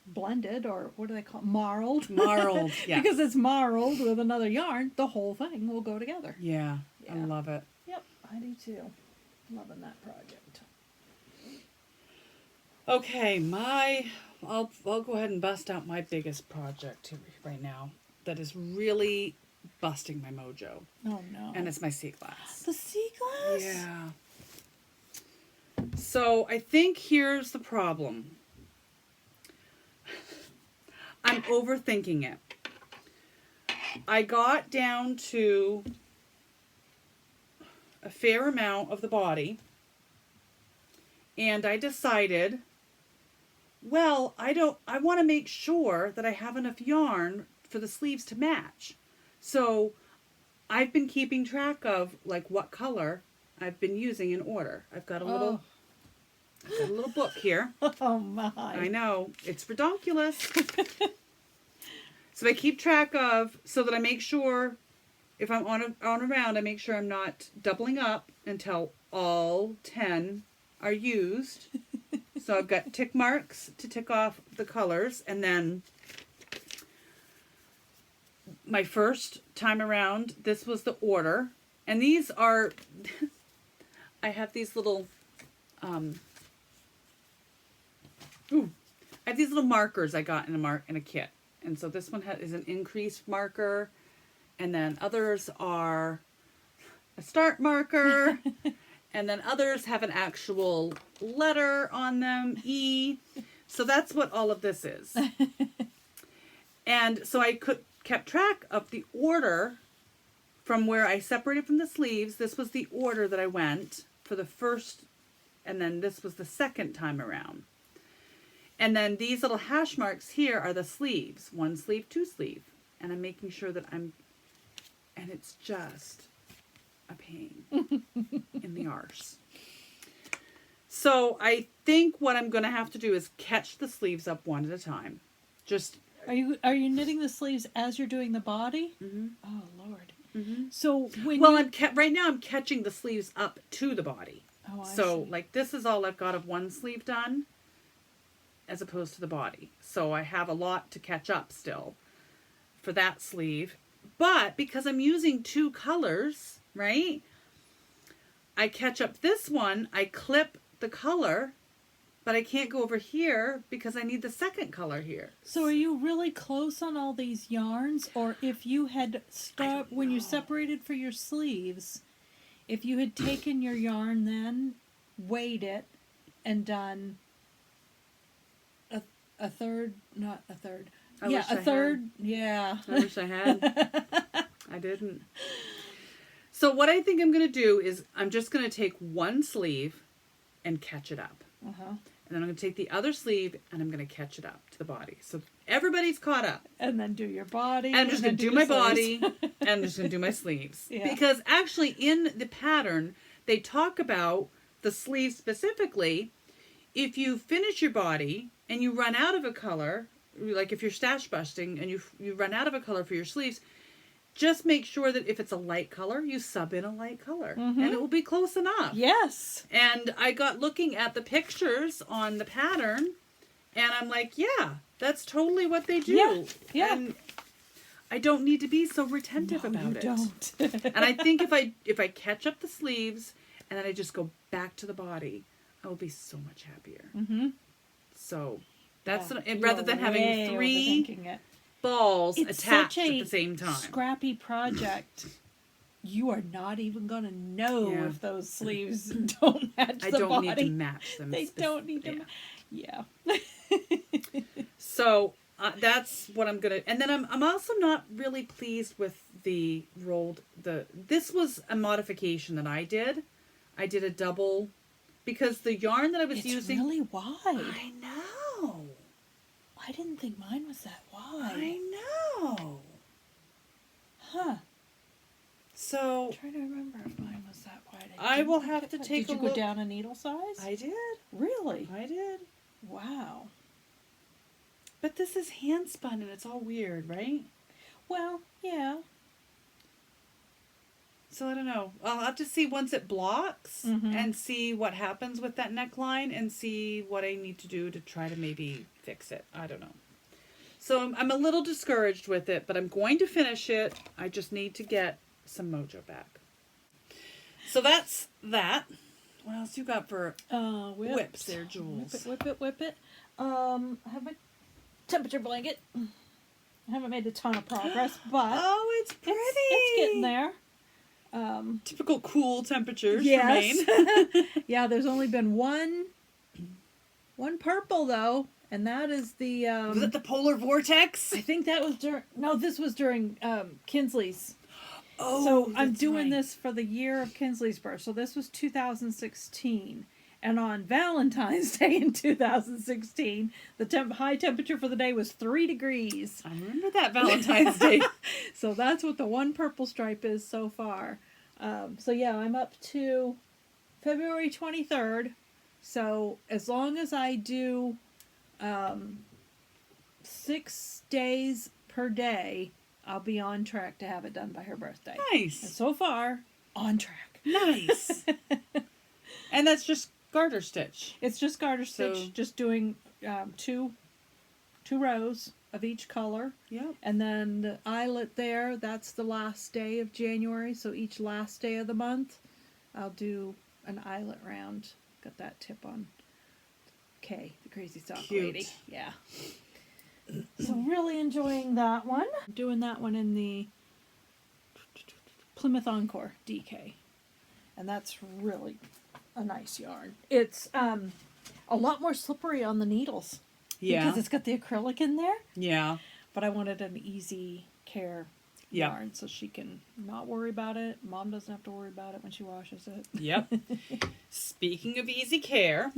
blended, or what do they call it? Marled.
Marled, yeah.
Because it's marled with another yarn, the whole thing will go together.
Yeah, I love it.
Yep, I do too. Loving that project.
Okay, I'll go ahead and bust out my biggest project right now that is really busting my mojo.
Oh no.
And it's my sea glass.
The sea glass?
Yeah. So I think here's the problem. I'm overthinking it. I got down to a fair amount of the body, and I decided, well, I want to make sure that I have enough yarn for the sleeves to match. So I've been keeping track of like what color I've been using in order. I've got a little book here.
Oh my.
I know, it's redonkulous. So I keep track of, so that I make sure if I'm on a round, I make sure I'm not doubling up until all 10 are used. So I've got tick marks to tick off the colors, and then my first time around, this was the order, and these are I have these little I have these little markers I got in a kit. And so this one is an increased marker, and then others are a start marker, and then others have an actual letter on them, E. So that's what all of this is. And so I kept track of the order from where I separated from the sleeves. This was the order that I went for the first, and then this was the second time around. And then these little hash marks here are the sleeves. 1 sleeve, 2 sleeve. And I'm making sure that and it's just a pain in the arse. So I think what I'm going to have to do is catch the sleeves up one at a time. Just.
Are you knitting the sleeves as you're doing the body? Mm-hmm. Oh, Lord. Mm-hmm. So when
right now I'm catching the sleeves up to the body.
Oh, I
see.
Like
this is all I've got of one sleeve done, as opposed to the body. So I have a lot to catch up still for that sleeve. But because I'm using 2 colors, right? I catch up this one, I clip the color, but I can't go over here because I need the second color here.
So are you really close on all these yarns? Or if you had stopped, when you separated for your sleeves, if you had taken your yarn then, weighed it, and done a third, not a third.
I wish I had. I didn't. So what I think I'm going to do is I'm just going to take 1 sleeve and catch it up.
Uh-huh.
And then I'm going to take the other sleeve and I'm going to catch it up to the body. So everybody's caught up.
And then do your body.
And I'm just going to do my body and I'm just going to do my sleeves.
Yeah.
Because actually in the pattern, they talk about the sleeves specifically. If you finish your body and you run out of a color, like if you're stash busting and you run out of a color for your sleeves, just make sure that if it's a light color, you sub in a light color. Mm-hmm. And it will be close enough.
Yes.
And I got looking at the pictures on the pattern, and I'm like, yeah, that's totally what they do.
Yeah.
And I don't need to be so retentive about it.
Don't.
And I think if I catch up the sleeves and then I just go back to the body, I will be so much happier.
Mm-hmm.
So that's rather than having 3 balls
it's
attached at the same time.
Scrappy project. You are not even going to know if those sleeves don't match the body. I
don't need to match them.
They don't need to. Yeah.
So that's what I'm gonna. And then I'm also not really pleased with the rolled. This was a modification that I did. I did a double because the yarn that I was using.
It's really wide.
I know.
I didn't think mine was that wide.
I know.
Huh.
So
I'm trying to remember if mine was that
I will have to take a look.
Did you go down a needle size?
I did.
Really?
I did.
Wow.
But this is hand spun and it's all weird, right?
Well, yeah.
So I don't know. I'll have to see once it blocks and see what happens with that neckline and see what I need to do to try to maybe fix it. I don't know. So I'm a little discouraged with it, but I'm going to finish it. I just need to get some mojo back. So that's that. What else you got for whips there, Jules?
Whip it. I have my temperature blanket. I haven't made a ton of progress, but
oh, it's pretty.
It's getting there.
Typical cool temperatures
yes.
for Maine.
Yeah, there's only been one purple though, and that is the
was it the polar vortex?
I think that was this was during Kinsley's.
Oh,
so I'm doing this for the year of Kinsley's birth. So this was 2016. And on Valentine's Day in 2016, the high temperature for the day was 3 degrees.
I remember that Valentine's Day.
So that's what the one purple stripe is so far. So yeah, I'm up to February 23rd. So as long as I do 6 days per day, I'll be on track to have it done by her birthday.
Nice.
And so far, on track.
Nice. And that's just garter stitch.
It's just garter stitch, just doing two rows of each color.
Yep.
And then the eyelet there, that's the last day of January. So each last day of the month, I'll do an eyelet round. Got that tip on Kay, the crazy sock lady. Yeah. So really enjoying that one. I'm doing that one in the Plymouth Encore DK. And that's really a nice yarn. It's a lot more slippery on the needles.
Yeah.
Because it's got the acrylic in there.
Yeah.
But I wanted an easy care yarn so she can not worry about it. Mom doesn't have to worry about it when she washes it.
Yep. Speaking of easy care,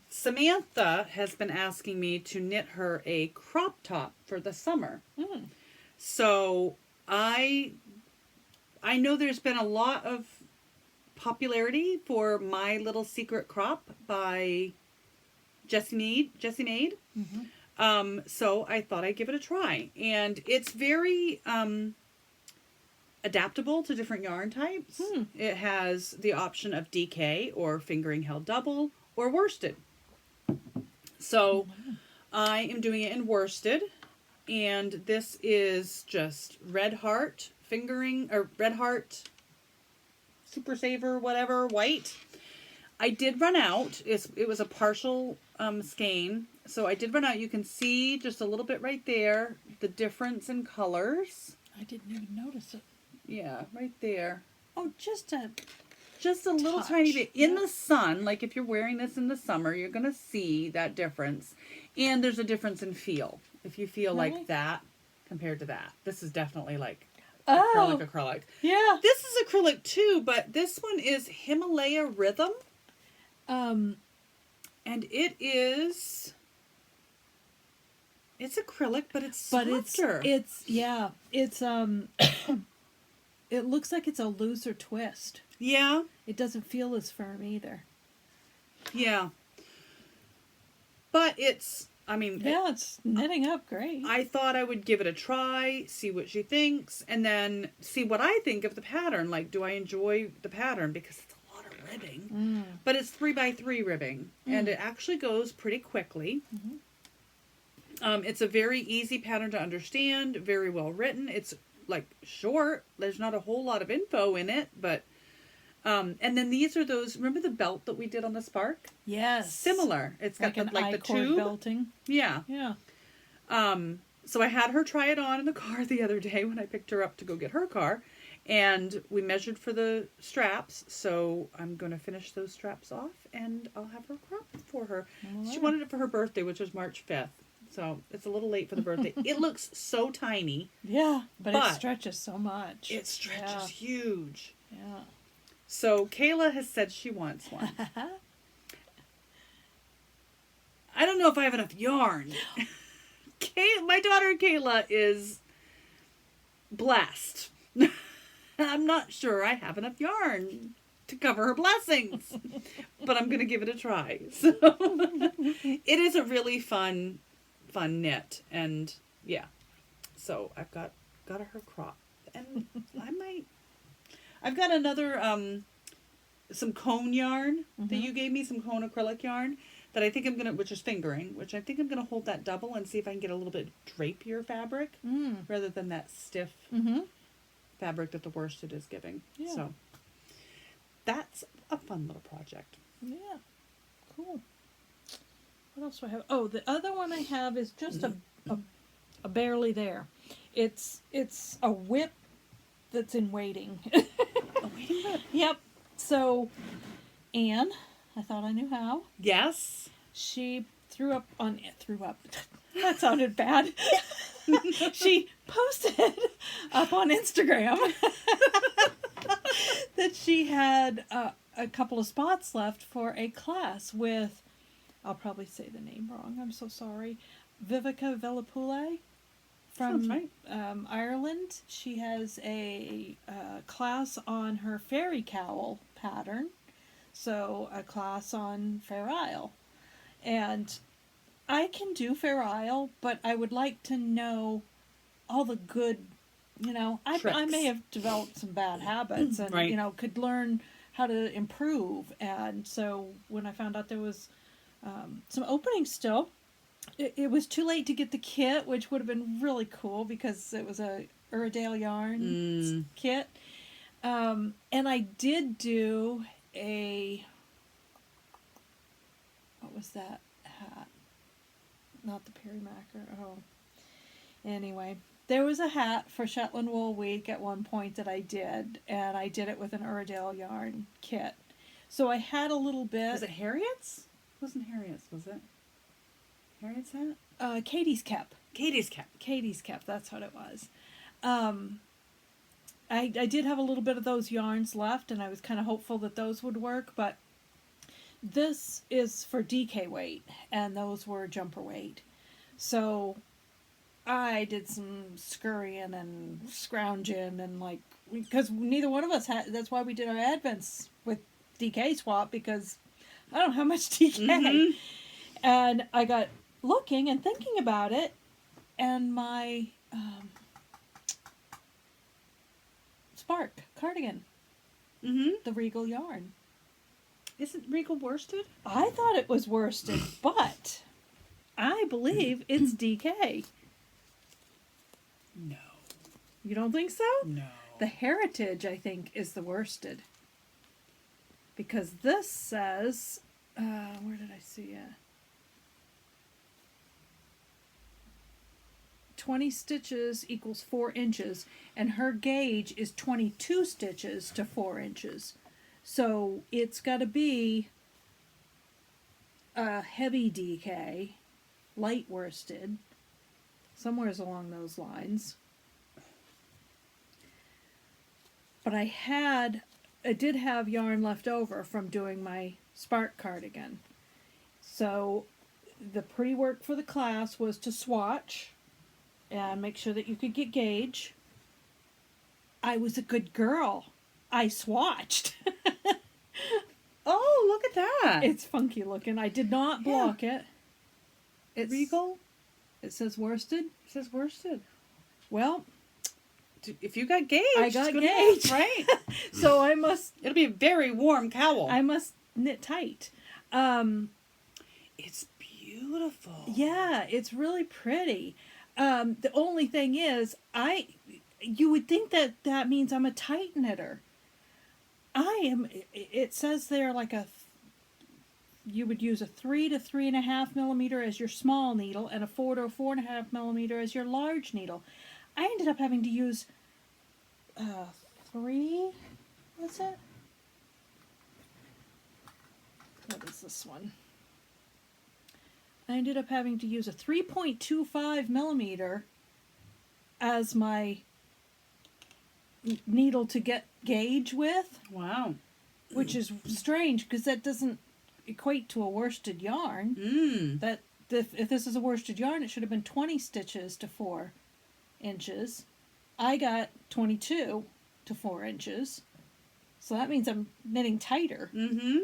Samantha has been asking me to knit her a crop top for the summer.
Mm.
So I know there's been a lot of popularity for My Little Secret Crop by Jessie Maid.
Mm-hmm.
So I thought I'd give it a try. And it's very adaptable to different yarn types. It has the option of DK or fingering held double or worsted. So I am doing it in worsted. And this is just Red Heart fingering, or Red Heart Super Saver, whatever, white. I did run out. It was a partial skein. So I did run out. You can see just a little bit right there, the difference in colors.
I didn't even notice it.
Yeah, right there.
Oh, just a
little tiny bit. In the sun, like if you're wearing this in the summer, you're going to see that difference. And there's a difference in feel. If you feel like that compared to that. This is definitely like acrylic.
Yeah.
This is acrylic too, but this one is Himalaya Rhythm. And it's acrylic, but it's softer.
It's it looks like it's a looser twist.
Yeah.
It doesn't feel as firm either.
Yeah. But it's
knitting up great.
I thought I would give it a try, see what she thinks, and then see what I think of the pattern. Like, do I enjoy the pattern? Because it's a lot of ribbing. But it's 3x3 ribbing, and it actually goes pretty quickly. It's a very easy pattern to understand, very well written. It's like short. There's not a whole lot of info in it, but and then these are those, remember the belt that we did on the Spark?
Yes.
Similar. It's got the tube
belting.
Yeah.
Yeah.
So I had her try it on in the car the other day when I picked her up to go get her car, and we measured for the straps. So I'm going to finish those straps off, and I'll have her crop for her. She wanted it for her birthday, which was March 5th. So it's a little late for the birthday. It looks so tiny.
Yeah, but it stretches so much.
It stretches huge.
Yeah.
So Kayla has said she wants one. I don't know if I have enough yarn. My daughter Kayla is blessed. I'm not sure I have enough yarn to cover her blessings, but I'm going to give it a try. So it is a really fun knit. And yeah, so I've got her crop, and I've got another, some cone yarn that you gave me, some cone acrylic yarn that I think I'm going to, which is fingering, which I think I'm going to hold that double and see if I can get a little bit drapier fabric rather than that stiff fabric that the worsted is giving. Yeah. So that's a fun little project.
Yeah. Cool. What else do I have? Oh, the other one I have is just a barely there. It's a whip that's in waiting.
A waiting whip?
Yep. So, Anne, I thought I knew how.
Yes.
She threw up. That sounded bad. She posted up on Instagram that she had a couple of spots left for a class with, I'll probably say the name wrong, I'm so sorry, Vivica Villapule from Ireland. She has a class on her fairy cowl pattern, so a class on Fair Isle. And I can do Fair Isle, but I would like to know all the good, I may have developed some bad habits and, could learn how to improve. And so when I found out there was some openings still, it was too late to get the kit, which would have been really cool because it was a Uredale yarn kit. And I did do what was that hat? Not the Perimacker. Oh. Anyway, there was a hat for Shetland Wool Week at one point that I did, and I did it with an Uredale yarn kit. So I had a little bit.
Was it Harriet's? It wasn't Harriet's, was it? Harriet's hat?
Katie's Cap.
Katie's Cap,
that's what it was. I did have a little bit of those yarns left, and I was kind of hopeful that those would work, but this is for DK weight, and those were jumper weight. So I did some scurrying and scrounging and because neither one of us had, that's why we did our Advents with DK swap, because I don't have much DK. And I got looking and thinking about it, and my Spark cardigan, the Regal yarn.
Isn't Regal worsted?
I thought it was worsted, but I believe it's DK.
No.
You don't think so?
No.
The Heritage, I think, is the worsted. Because this says, where did I see it? 20 stitches equals 4 inches, and her gauge is 22 stitches to 4 inches. So it's got to be a heavy DK, light worsted, somewhere along those lines. But I did have yarn left over from doing my Spark cardigan. So the pre-work for the class was to swatch and make sure that you could get gauge. I was a good girl. I swatched.
Oh, look at that.
It's funky looking. I did not block it. It's
Regal?
It says worsted.
It says worsted.
Well,
if you got gauge,
I got gauge,
right?
So I must.
It'll be a very warm cowl.
I must knit tight.
It's beautiful.
Yeah, it's really pretty. The only thing is, you would think that means I'm a tight knitter. I am. It says there you would use a 3 to 3.5 millimeter as your small needle and a 4 to 4.5 millimeter as your large needle. I ended up having to use 3. What's it? What is this one? I ended up having to use a 3.25 millimeter as my needle to get gauge with.
Wow.
Which is strange because that doesn't equate to a worsted yarn. That if this is a worsted yarn, it should have been 20 stitches to 4 inches. I got 22, to 4 inches. So that means I'm knitting tighter.
Mm-hmm.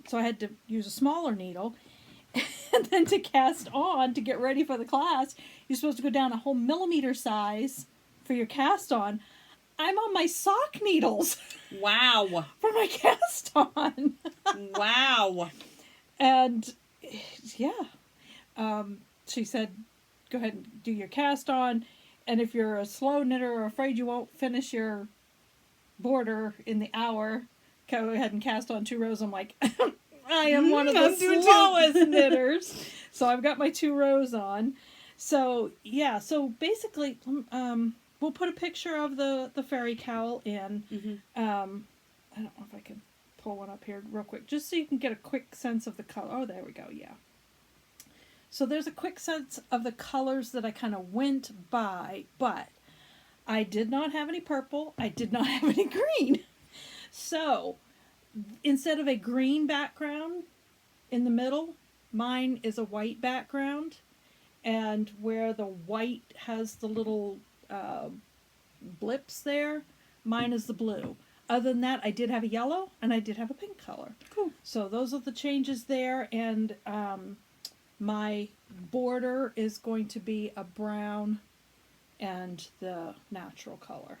So I had to use a smaller needle. And then to cast on, to get ready for the class, you're supposed to go down a whole millimeter size for your cast on. I'm on my sock needles.
Wow.
For my cast on.
Wow.
And yeah. She said, go ahead and do your cast on. And if you're a slow knitter or afraid you won't finish your border in the hour, go ahead and cast on 2 rows. I'm like, I am one of the slowest knitters. So I've got my 2 rows on. So yeah, so basically, we'll put a picture of the fairy cowl in.
Mm-hmm.
I don't know if I can pull one up here real quick, just so you can get a quick sense of the color. Oh, there we go, yeah. So there's a quick sense of the colors that I kind of went by, but I did not have any purple. I did not have any green. So instead of a green background in the middle, mine is a white background. And where the white has the little blips there, mine is the blue. Other than that, I did have a yellow and I did have a pink color.
Cool.
So those are the changes there. And my border is going to be a brown and the natural color.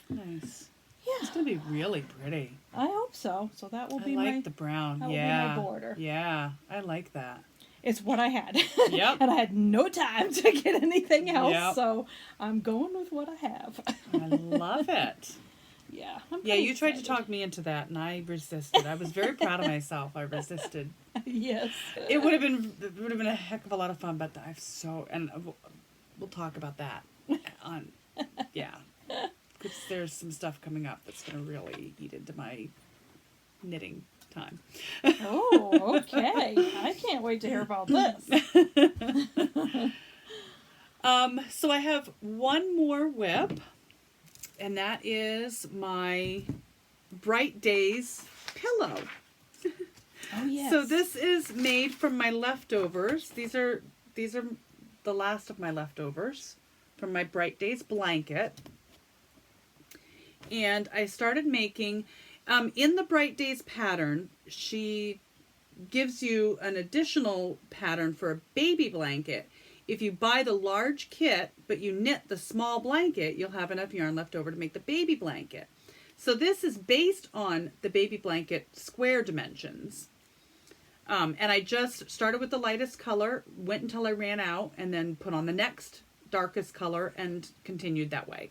Nice.
Yeah.
It's going to be really pretty.
I hope so. So that will be
I like
my...
the brown.
That will be my border.
Yeah, I like that.
It's what I had.
Yep.
And I had no time to get anything else,
Yep.
so I'm going with what I have.
I love it.
Yeah.
Yeah, you tried to talk me into that, and I resisted. I was very proud of myself. I resisted.
Yes.
It would have been a heck of a lot of fun, but I've we'll talk about that on, yeah, because there's some stuff coming up that's going to really eat into my knitting time.
Oh, okay. I can't wait to hear about this.
So I have one more whip, and that is my Bright Days pillow.
Oh, yes.
So this is made from my leftovers. These are the last of my leftovers from my Bright Days blanket. And I started making, in the Bright Days pattern, she gives you an additional pattern for a baby blanket. If you buy the large kit, but you knit the small blanket, you'll have enough yarn left over to make the baby blanket. So this is based on the baby blanket square dimensions. And I just started with the lightest color, went until I ran out, and then put on the next darkest color and continued that way.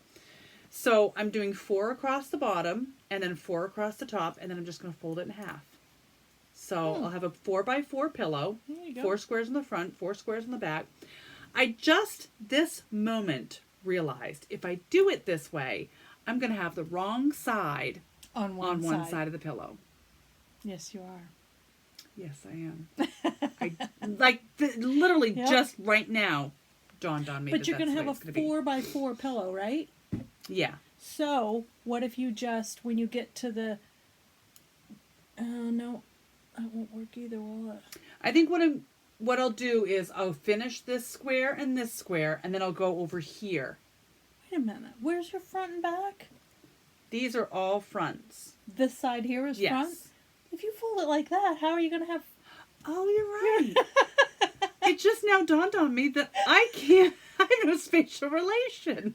So I'm doing 4 across the bottom and then 4 across the top, and then I'm just going to fold it in half. So I'll have a 4x4 pillow, 4 squares in the front, 4 squares in the back. I just this moment realized if I do it this way, I'm going to have the wrong side
on
one side of the pillow.
Yes, you are.
Yes, I am. Literally just right now dawned on me.
But you're going to have a 4x4 pillow, right?
Yeah.
So, what if you just, when you get to the... no, that won't work either, will it?
I think what I'll do is I'll finish this square, and then I'll go over here.
Wait a minute. Where's your front and back?
These are all fronts.
This side here is front? If you fold it like that, how are you going to have...
Oh, you're right. It just now dawned on me that I have no spatial relation.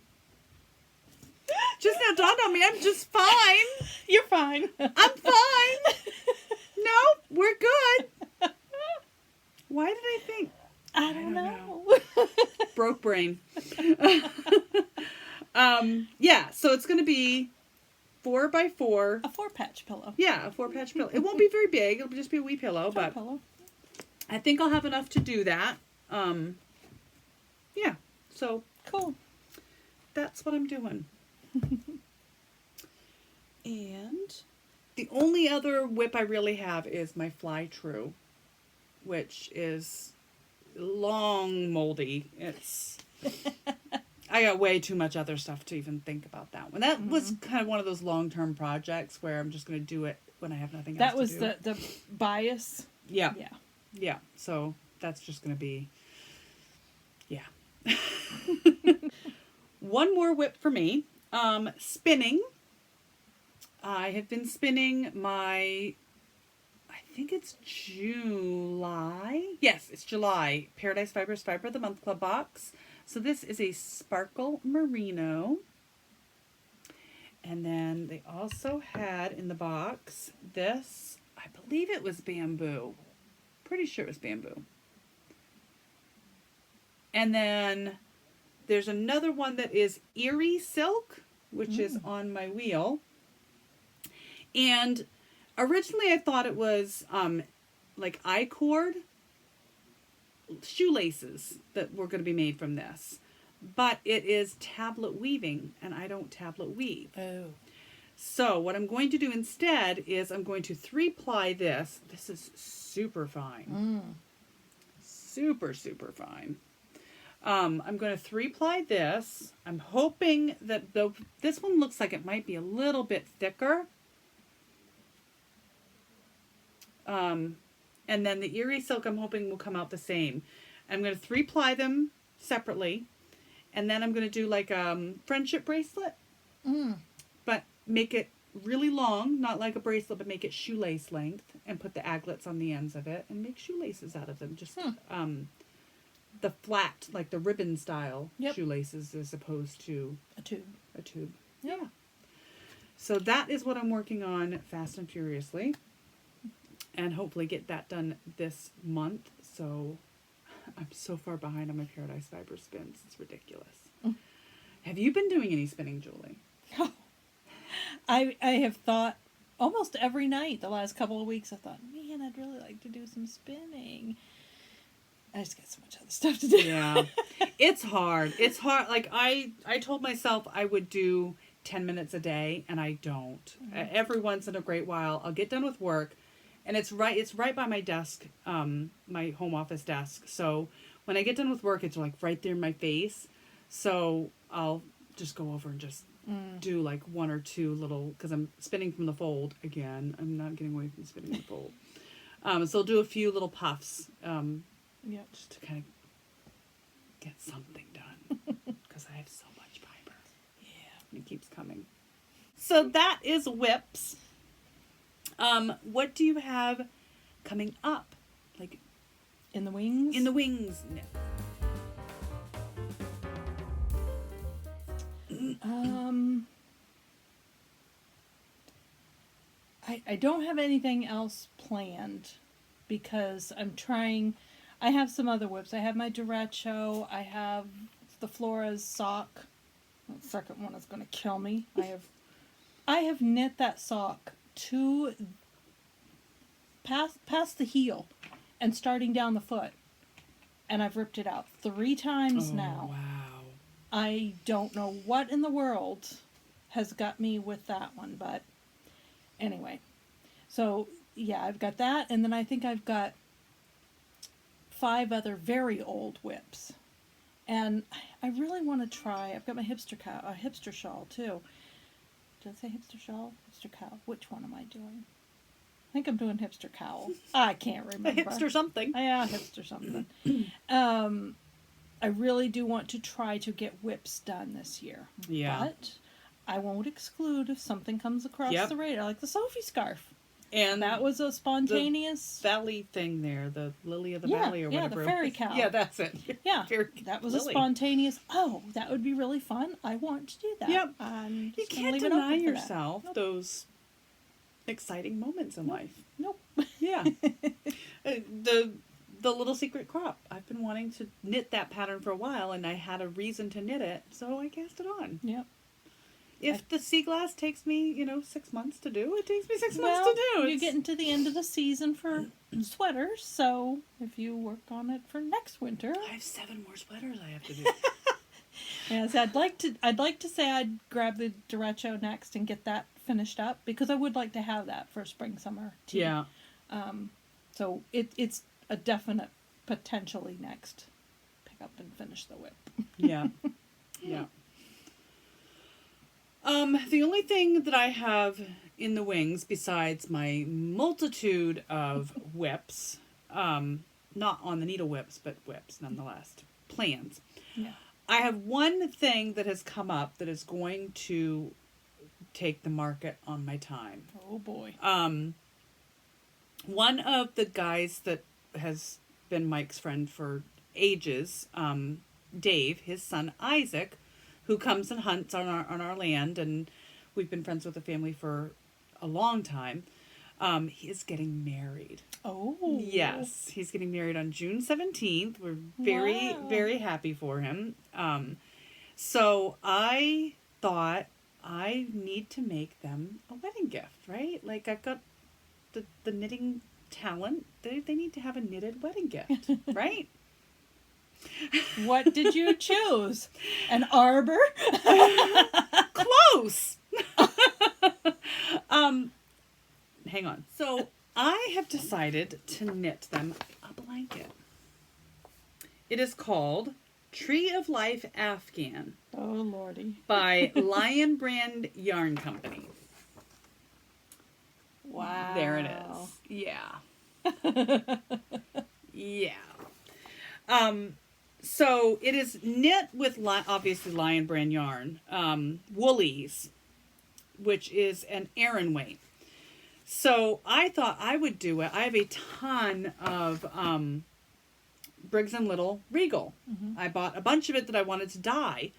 Just now dawned on me, I'm just fine.
You're fine.
I'm fine. No, we're good. Why did I think?
I don't know.
Broke brain. Yeah, so it's going to be 4x4.
A 4-patch pillow.
Yeah, a 4-patch pillow. It won't be very big. It'll just be a wee pillow, but
pillow.
I think I'll have enough to do that. Yeah, so
cool.
That's what I'm doing. And the only other whip I really have is my Fly True, which is long, moldy. It's I got way too much other stuff to even think about that one. That was kind of one of those long-term projects where I'm just going to do it when I have nothing else to do.
That was the bias?
Yeah.
Yeah.
Yeah. So that's just going to be, yeah. One more whip for me. Spinning. I have been spinning my, I think it's July. Yes, it's July. Paradise Fibers Fiber of the Month Club box. So this is a Sparkle Merino. And then they also had in the box this, I believe it was bamboo. Pretty sure it was bamboo. And then there's another one that is Erie Silk, which is on my wheel. And originally I thought it was like I-cord shoelaces that were going to be made from this. But it is tablet weaving, and I don't tablet weave.
Oh.
So what I'm going to do instead is I'm going to 3-ply this. This is super fine. Super, super fine. I'm going to 3-ply this. I'm hoping that this one looks like it might be a little bit thicker. And then the Erie Silk I'm hoping will come out the same. I'm going to 3-ply them separately. And then I'm going to do like a friendship bracelet. But make it really long, not like a bracelet, but make it shoelace length. And put the aglets on the ends of it. And make shoelaces out of them. Just the flat, like the ribbon style shoelaces as opposed to
a tube.
A tube. Yeah. So that is what I'm working on fast and furiously. And hopefully get that done this month. So I'm so far behind on my Paradise Fiber spins. It's ridiculous. Have you been doing any spinning, Julie?
I have thought almost every night the last couple of weeks. I thought, man, I'd really like to do some spinning. I just got so much other stuff to do.
Yeah. It's hard. It's hard. Like I told myself I would do 10 minutes a day, and I don't. Every once in a great while, I'll get done with work. And it's right by my desk, my home office desk. So when I get done with work, it's like right there in my face. So I'll just go over and just do like one or two little, because I'm spinning from the fold again. I'm not getting away from spinning the fold. So I'll do a few little puffs, just to kind of get something done, because I have so much fiber. Yeah, it keeps coming. So that is whips. What do you have coming up? Like
in the wings?
In the wings. No.
I don't have anything else planned because I'm trying. I have some other whips. I have my derecho. I have the Flora's sock. The second one is going to kill me. I have knit that sock to past the heel and starting down the foot, and I've ripped it out 3 times now.
Wow.
I don't know what in the world has got me with that one, but anyway. So yeah, I've got that, and then I think I've got 5 other very old whips, and I really want to try. I've got my hipster shawl too. Did I say hipster shawl? Hipster cowl. Which one am I doing? I think I'm doing hipster cowl. I can't remember.
A hipster something.
Yeah, hipster something. I really do want to try to get whips done this year.
Yeah.
But I won't exclude if something comes across the radar, like the Sophie scarf.
And
that was a spontaneous
valley thing there, the lily of the valley or whatever.
Yeah, the fairy cow.
Yeah, that's it.
Yeah, that was lily. A spontaneous. Oh, that would be really fun. I want to do that.
Yep.
You
can't deny yourself those exciting moments in life.
Nope.
Yeah. The little secret crop. I've been wanting to knit that pattern for a while, and I had a reason to knit it, so I cast it on.
Yep.
If the sea glass takes me, 6 months to do, it takes me 6 months to do.
You're getting to the end of the season for sweaters, so if you work on it for next winter,
I have 7 more sweaters I have to do.
Yes, I'd like to say I'd grab the derecho next and get that finished up, because I would like to have that for spring summer too.
Yeah.
So it's a definite potentially next pick up and finish the whip.
Yeah. Yeah. The only thing that I have in the wings, besides my multitude of whips, not on the needle whips, but whips nonetheless, plans.
Yeah.
I have one thing that has come up that is going to take the market on my time.
Oh boy.
One of the guys that has been Mike's friend for ages, Dave, his son Isaac, who comes and hunts on our land, and we've been friends with the family for a long time. He is getting married.
Oh.
Yes, he's getting married on June 17th. We're very, very happy for him. So I thought I need to make them a wedding gift, right? Like, I've got the knitting talent. They need to have a knitted wedding gift, right?
What did you choose? An arbor?
Close. Hang on. So I have decided to knit them a blanket. It is called Tree of Life Afghan.
Oh, Lordy.
By Lion Brand Yarn Company.
Wow.
There it is. Yeah. Yeah. So it is knit with obviously Lion Brand yarn, woolies, which is an Aran weight. So I thought I would do it. I have a ton of Briggs & Little Regal. Mm-hmm. I bought a bunch of it that I wanted to dye,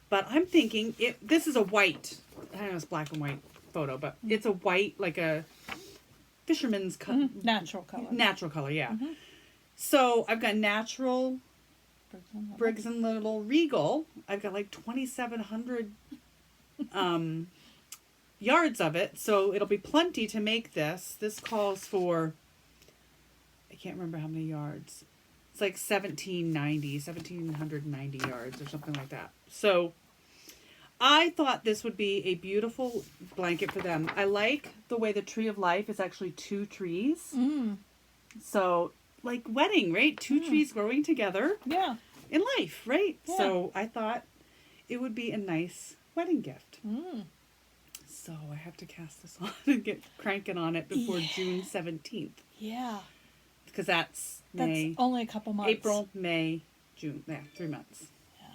but I'm thinking this is a white. I don't know, it's black and white photo, but it's a white, like a fisherman's
natural color.
Natural color, yeah. Mm-hmm. So I've got natural Briggs & Little Regal. I've got like 2,700 yards of it, so it'll be plenty to make this. This calls for, I can't remember how many yards. It's like 1,790 yards or something like that. So I thought this would be a beautiful blanket for them. I like the way the Tree of Life is actually 2 trees. Mm. So, like wedding, right? 2 trees growing together.
Yeah.
In life, right? Yeah. So I thought it would be a nice wedding gift. Mm. So I have to cast this on and get cranking on it before June 17th.
Yeah.
Because that's May.
Only a couple months.
April, May, June. Yeah, 3 months. Yeah.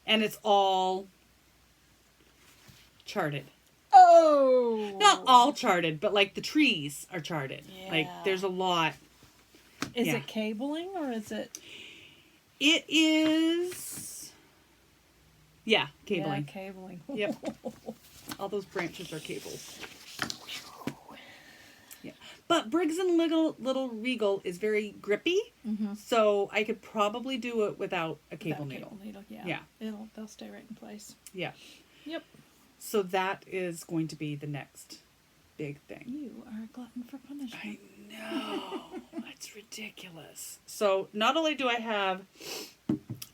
And it's all charted.
Oh!
Not all charted, but like the trees are charted. Yeah. Like there's a lot.
Is it cabling or is it?
It is. Yeah, cabling.
Yeah, cabling.
Yep. All those branches are cables. Yeah. But Briggs & Little Regal is very grippy, so I could probably do it without a cable needle.
Yeah. They'll stay right in place.
Yeah.
Yep.
So that is going to be the next big thing.
You are a glutton for punishment.
I know. It's ridiculous. So not only do I have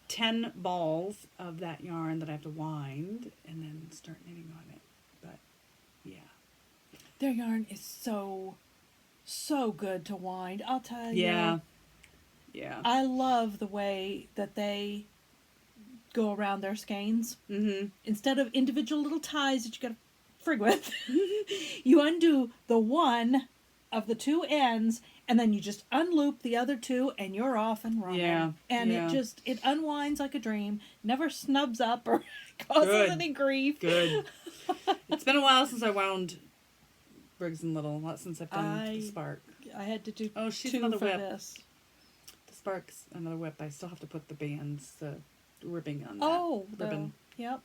10 balls of that yarn that I have to wind and then start knitting on it, but yeah.
Their yarn is so good to wind. I'll tell you.
Yeah. Yeah.
I love the way that they go around their skeins. Mm-hmm. Instead of individual little ties that you got to frig with, you undo the one of the 2 ends, and then you just unloop the other 2, and you're off and running.
Yeah.
And it unwinds like a dream, never snubs up or causes any grief.
Good. It's been a while since I wound Briggs & Little, not since I've done the Spark.
I had to do
she's
2
another
for
whip.
this.
The Spark's another whip. I still have to put the bands, the ribbing on that.
Oh,
ribbon.
Yep.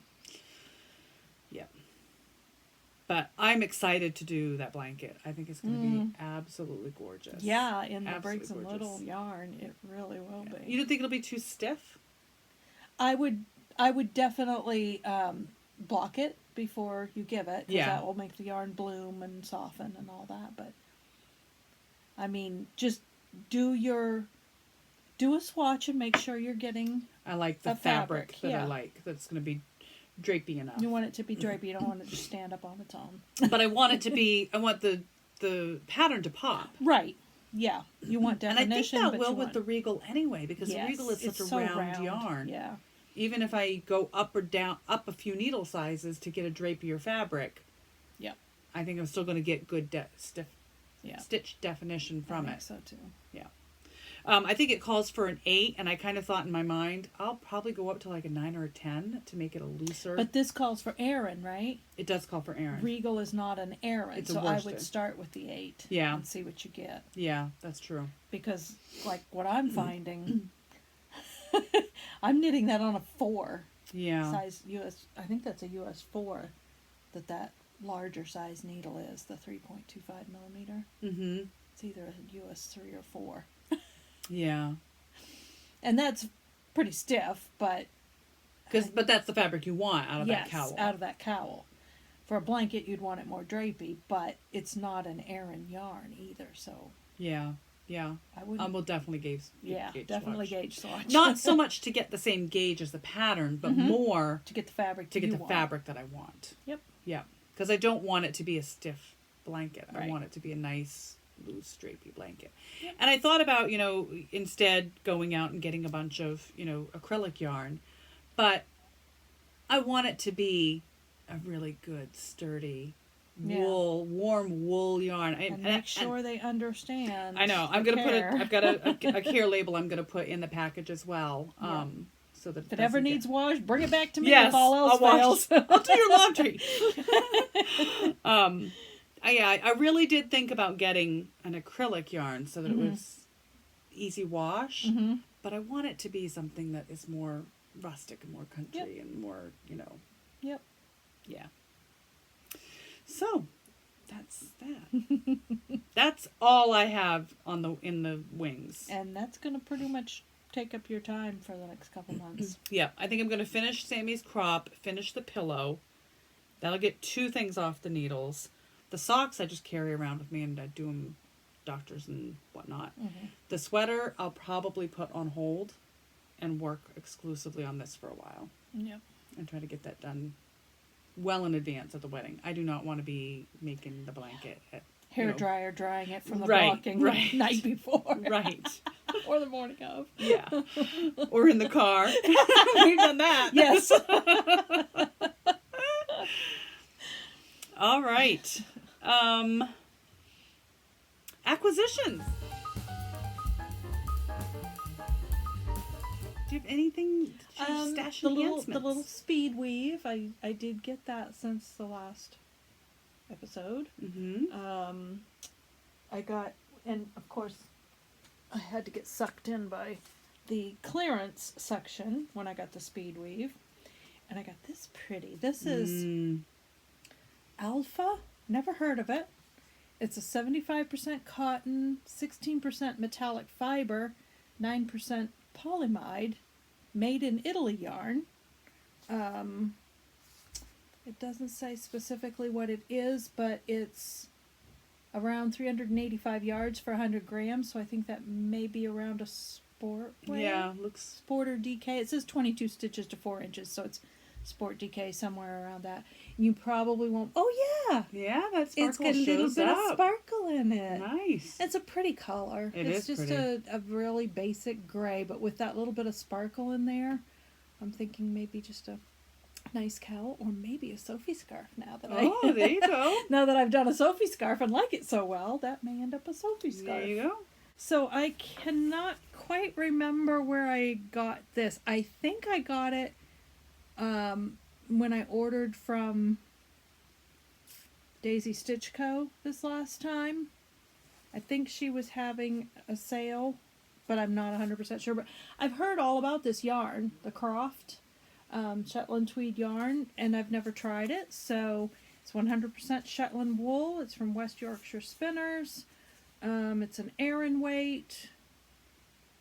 Yep. But I'm excited to do that blanket. I think it's going to be absolutely gorgeous.
Yeah, in the Briggs & Little yarn, it really will be.
You don't think it'll be too stiff?
I would definitely block it before you give it, because that will make the yarn bloom and soften and all that. But I mean, just do a swatch and make sure you're getting.
I like the fabric that I like. That's going to be drapey enough.
You want it to be drapey. You don't want it to stand up on its own.
But I want it to be. I want the pattern to pop.
Right. Yeah. You want definition.
And I think that will with the Regal anyway, because the Regal is such a round yarn.
Yeah.
Even if I go up or down, up a few needle sizes to get a drapier fabric, I think I'm still going to get good stitch definition from it.
I think so too.
Yeah. I think it calls for an 8, and I kind of thought in my mind, I'll probably go up to like a 9 or a 10 to make it a looser.
But this calls for Aran, right?
It does call for Aran.
Regal is not an Aran,
It's a
so I
worsted.
would start with the 8
Yeah.
and see what you get.
Yeah, that's true.
Because, like, what I'm finding, I'm knitting that on a 4
Yeah.
size US. I think that's a US 4 that larger size needle is, the 3.25 millimeter.
Mm-hmm.
It's either a US 3 or 4.
Yeah.
And that's pretty stiff, but...
But that's the fabric you want out of that cowl.
Yes, out of that cowl. For a blanket, you'd want it more drapey, but it's not an Aran yarn either, so...
Yeah. Yeah.
I wouldn't...
We'll definitely gauge
definitely
swatch.
gauge swatch.
Not so much to get the same gauge as the pattern, but more
to get the fabric
to get the
want.
fabric that I want.
Yep.
Yeah. Because I don't want it to be a stiff blanket. I
Right.
want it to be a nice, loose, drapey blanket. Yep. And I thought about, instead going out and getting a bunch of, acrylic yarn. But I want it to be a really good, sturdy, warm wool yarn.
And make sure they understand.
I know. I'm gonna I've got a care label I'm gonna put in the package as well.
Yeah.
So that
if it ever needs washed, bring it back to me.
Yes,
if all else fails.
I'll do your laundry. I really did think about getting an acrylic yarn so that it was easy wash, but I want it to be something that is more rustic and more country and more,
Yep.
Yeah. So, that's that. That's all I have in the wings.
And that's going to pretty much take up your time for the next couple months.
Yeah, I think I'm going to finish Sammy's crop, finish the pillow. That'll get 2 things off the needles. The socks I just carry around with me and I do them doctors and whatnot. The sweater I'll probably put on hold and work exclusively on this for a while.
Yep.
And try to get that done well in advance of the wedding. I do not want to be making the blanket at
Hair dryer drying it from the
Right,
blocking
right.
the night before.
Right.
Or the morning of.
Yeah. Or in the car. We've done that.
Yes.
All right. Acquisitions. Do you have anything to stash
the
enhancements?
little speed weave. I did get that since the last episode. I got, and of course I had to get sucked in by the clearance section when I got the speed weave, and I got this pretty. This is Alpha. Never heard of it. It's a 75% cotton, 16% metallic fiber, 9% polyamide, made in Italy yarn. It doesn't say specifically what it is, but it's around 385 yards for 100 grams, so I think that may be around a sport weight.
Yeah, looks...
Sport or DK. It says 22 stitches to 4 inches, so it's sport DK somewhere around that. You probably won't... Oh, yeah!
Yeah, that sparkle
It's got a little
shows
bit
up.
of sparkle in it.
Nice.
It's a pretty color.
It's
just
pretty.
a really basic gray, but with that little bit of sparkle in there, I'm thinking maybe just a nice cowl or maybe a Sophie scarf now that
there you go.
now that I've done a Sophie scarf and like it so well, that may end up a Sophie scarf.
There you go.
So I cannot quite remember where I got this. I think I got it when I ordered from Daisy Stitch Co. this last time. I think she was having a sale, but I'm not 100% sure. But I've heard all about this yarn, the Croft Shetland tweed yarn, and I've never tried it. So it's 100% Shetland wool. It's from West Yorkshire Spinners. It's an Aran weight.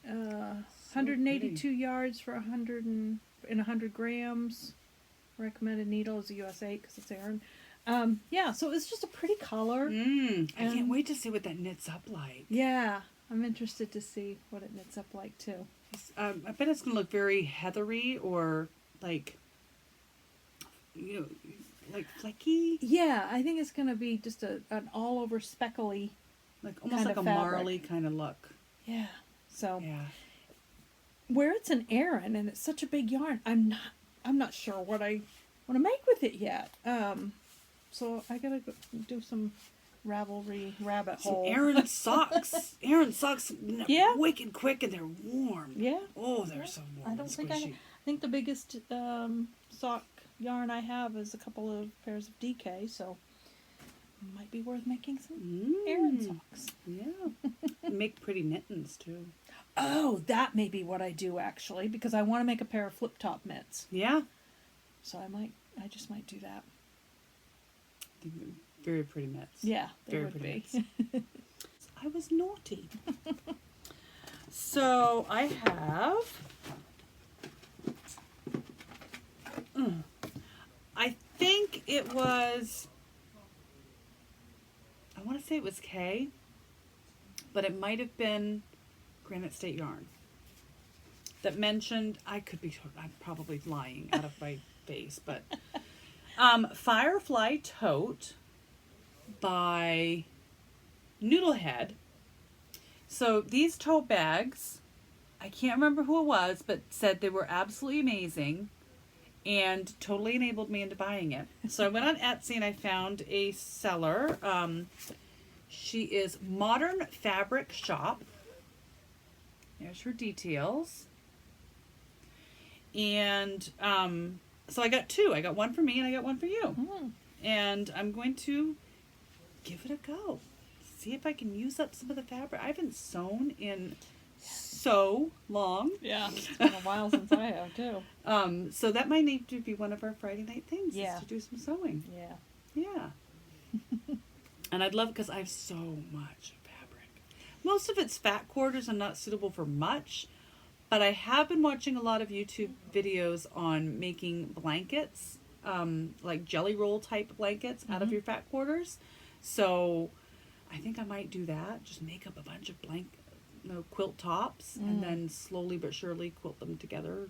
182 yards for 100 grams. Recommended needle is a US 8 because it's Aran. Yeah, so it's just a pretty color.
I can't wait to see what that knits up like.
Yeah, I'm interested to see what it knits up like too.
I bet it's going to look very heathery or like, like flecky.
Yeah, I think it's going to be just an all over speckly,
Like almost
kind
like a
of fabric.
marley kind of look.
Yeah. So
Yeah.
where it's an Aran and it's such a big yarn, I'm not sure what I want to make with it yet. So I gotta do some Ravelry rabbit
Some
hole.
Aaron socks. Aaron socks,
Yeah.
wicked quick, and they're warm.
Yeah.
Oh, they're so warm.
I don't
and
think
squishy.
I think the biggest sock yarn I have is a couple of pairs of DK, so might be worth making some Aaron socks.
Yeah. Make pretty mittens too.
Oh, that may be what I do actually, because I want to make a pair of flip top mitts.
Yeah.
So I just might do that.
Very pretty mitts.
Yeah, they
Very
would
pretty
be.
mitts. I was naughty. So I have. I think it was. I want to say it was K, but it might have been Granite State Yarn that mentioned. I'm probably lying out of my face, but Firefly Tote by Noodlehead. So these tote bags, I can't remember who it was, but said they were absolutely amazing and totally enabled me into buying it. So I went on Etsy and I found a seller. She is Modern Fabric Shop. There's her details. And so I got two. I got one for me and I got one for you. And I'm going to give it a go. See if I can use up some of the fabric. I haven't sewn in so long.
Yeah, it's been a while since I have too.
So that might need to be one of our Friday night things.
Yeah.
Is to do some sewing.
Yeah.
Yeah. And I'd love, because I have so much fabric. Most of it's fat quarters and not suitable for much. But I have been watching a lot of YouTube videos on making blankets, like jelly roll type blankets out of your fat quarters. So I think I might do that. Just make up a bunch of quilt tops and then slowly but surely quilt them together.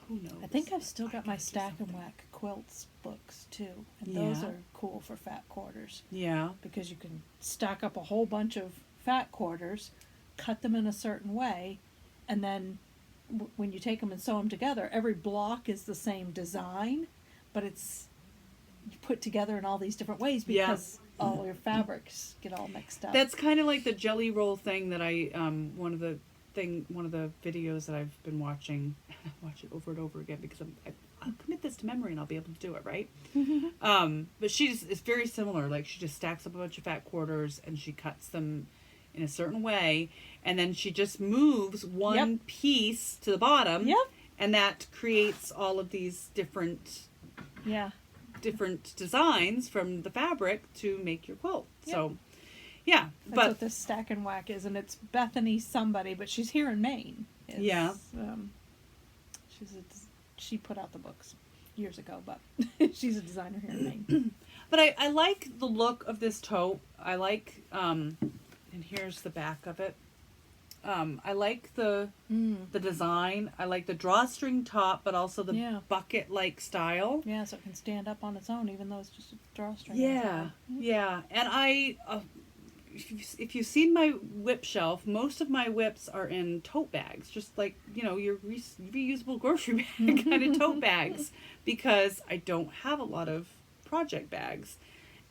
Who knows?
I think I've still got my Stack and Whack quilts books too. And those are cool for fat quarters.
Yeah.
Because you can stack up a whole bunch of fat quarters, cut them in a certain way, and then when you take them and sew them together, every block is the same design, but it's put together in all these different ways because all your fabrics get all mixed up.
That's kind of like the jelly roll thing that I one of the videos that I've been watching. Watch it over and over again because I'll commit this to memory and I'll be able to do it, right? But it's very similar. Like she just stacks up a bunch of fat quarters and she cuts them in a certain way, and then she just moves one piece to the bottom, and that creates all of these different designs from the fabric to make your quilt. So that's
what this Stack and Whack is, and it's Bethany somebody, but she's here in Maine. She put out the books years ago, but she's a designer here in Maine.
But I like the look of this tote. I like and here's the back of it. I like the design. I like the drawstring top, but also the bucket-like style.
Yeah, so it can stand up on its own, even though it's just a drawstring.
Yeah. And I, if you've seen my whip shelf, most of my whips are in tote bags, just like, your reusable grocery bag kind of tote bags, because I don't have a lot of project bags.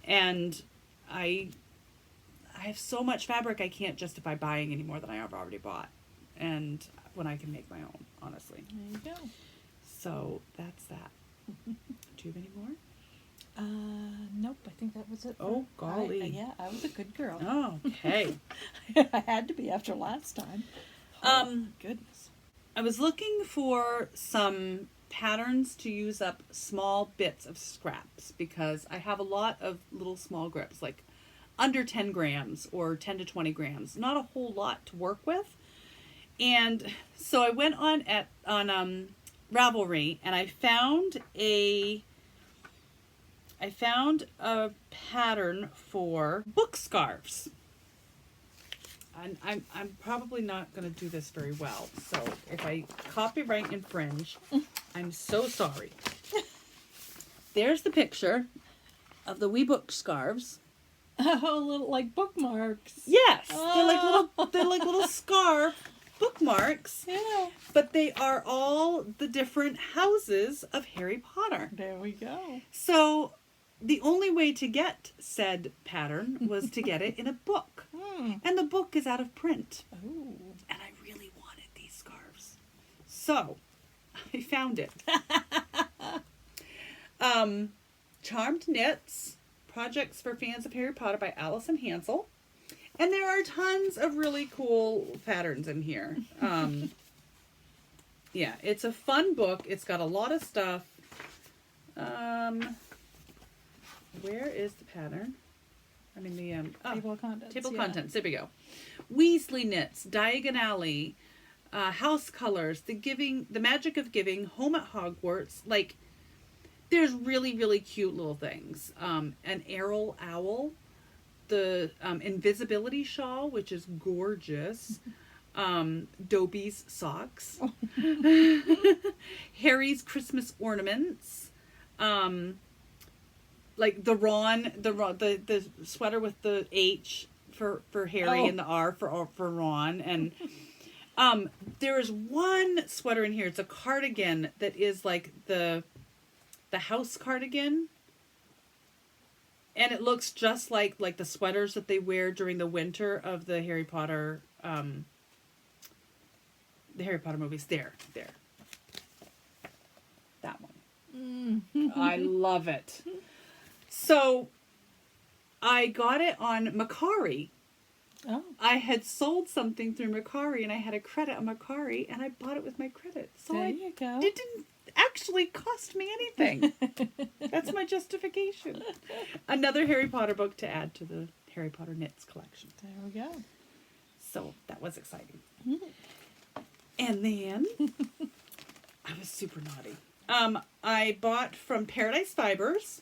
And I have so much fabric I can't justify buying any more than I have already bought, and when I can make my own, honestly.
There you go.
So that's that. Do you have any more?
Nope. I think that was it.
Oh golly!
I was a good girl.
Oh, okay.
I had to be after last time. Goodness.
I was looking for some patterns to use up small bits of scraps because I have a lot of little small grips, like under 10 grams or 10 to 20 grams. Not a whole lot to work with. And so I went on Ravelry and I found a pattern for book scarves. And I'm probably not going to do this very well. So if I copyright infringe, I'm so sorry. There's the picture of the wee book scarves.
Oh, little like bookmarks.
Yes, they're like little scarf bookmarks.
Yeah.
But they are all the different houses of Harry Potter.
There we go.
So the only way to get said pattern was to get it in a book. And the book is out of print.
Oh.
And I really wanted these scarves. So, I found it. Charmed Knits, Projects for Fans of Harry Potter by Allison Hansel. And there are tons of really cool patterns in here. Yeah, it's a fun book. It's got a lot of stuff. Where is the pattern? I mean the
Table of contents.
Table of contents. There we go. Weasley Knits, Diagon Alley, House Colors, The Magic of Giving, Home at Hogwarts. Like, there's really, really cute little things. An Errol Owl, the Invisibility Shawl, which is gorgeous. Dobie's Socks, Harry's Christmas Ornaments, like the sweater with the H for Harry and the R for Ron, and there is one sweater in here. It's a cardigan that is like the house cardigan, and it looks just like the sweaters that they wear during the winter of the Harry Potter movies. There. That one. I love it. So, I got it on Mercari.
Oh.
I had sold something through Mercari, and I had a credit on Mercari, and I bought it with my credit. So
There you go.
It didn't actually cost me anything. That's my justification. Another Harry Potter book to add to the Harry Potter Knits collection.
There we go.
So, that was exciting. And then, I was super naughty. I bought from Paradise Fibers,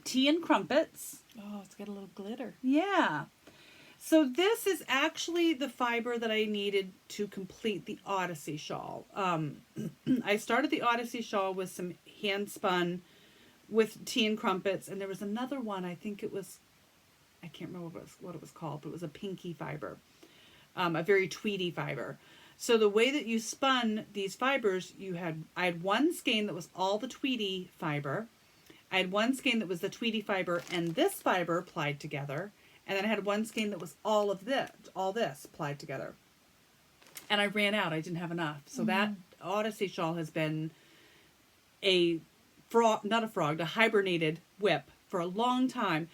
Tea and Crumpets.
Oh, it's got a little glitter.
Yeah. So this is actually the fiber that I needed to complete the Odyssey shawl. I started the Odyssey shawl with some hand spun with Tea and Crumpets, and there was another one, I think it was, I can't remember what it was called, but it was a pinky fiber, a very tweedy fiber. So the way that you spun these fibers, I had one skein that was all the tweedy fiber. I had one skein that was the tweedy fiber and this fiber plied together. And then I had one skein that was all this plied together. And I ran out. I didn't have enough. So that Odyssey shawl has been a hibernated whip for a long time.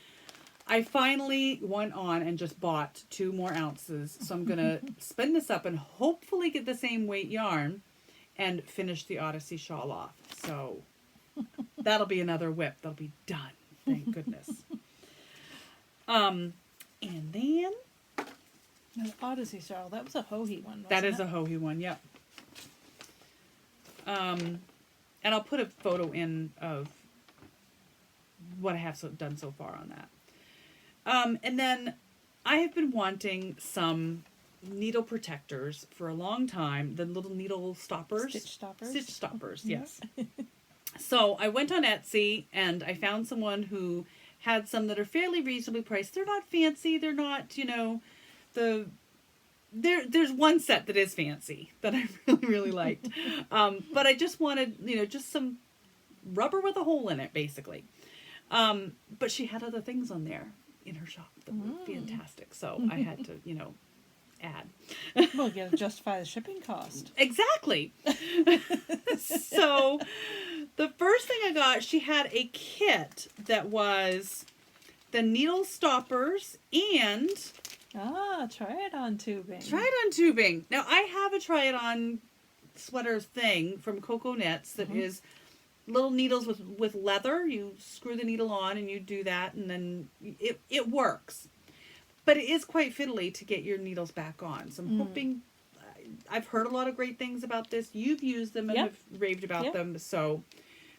I finally went on and just bought 2 more ounces. So I'm going to spin this up and hopefully get the same weight yarn and finish the Odyssey shawl off. So that'll be another whip. That'll be done. Thank goodness. And then...
The Odyssey shawl. That was a Hohi one, wasn't
That is
it?
a Hohi one, yep. And I'll put a photo in of what I have done so far on that. And then I have been wanting some needle protectors for a long time. The little needle stoppers.
Stitch stoppers.
Stitch stoppers, yes. So I went on Etsy and I found someone who had some that are fairly reasonably priced. They're not fancy. They're not, there's one set that is fancy that I really, really liked. But I just wanted, just some rubber with a hole in it, basically. But she had other things on there in her shop that were fantastic. So I had to, add.
Well, you gotta justify the shipping cost.
Exactly. So the first thing I got, she had a kit that was the needle stoppers and...
try-it-on tubing.
Try-it-on tubing. Now, I have a try-it-on sweater thing from Coco Knits that is little needles with leather. You screw the needle on and you do that, and then it works. But it is quite fiddly to get your needles back on. So I'm hoping... I've heard a lot of great things about this. You've used them and have raved about them. So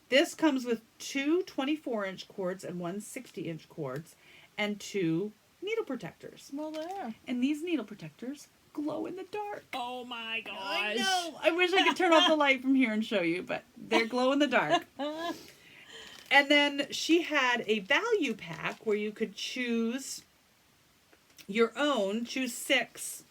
this comes with 2 24-inch cords and 1 60-inch cords and 2 needle protectors.
Well, there.
And these needle protectors glow in the dark.
Oh my gosh.
I know. I wish I could turn off the light from here and show you, but they're glow in the dark. And then she had a value pack where you could choose your own, choose 6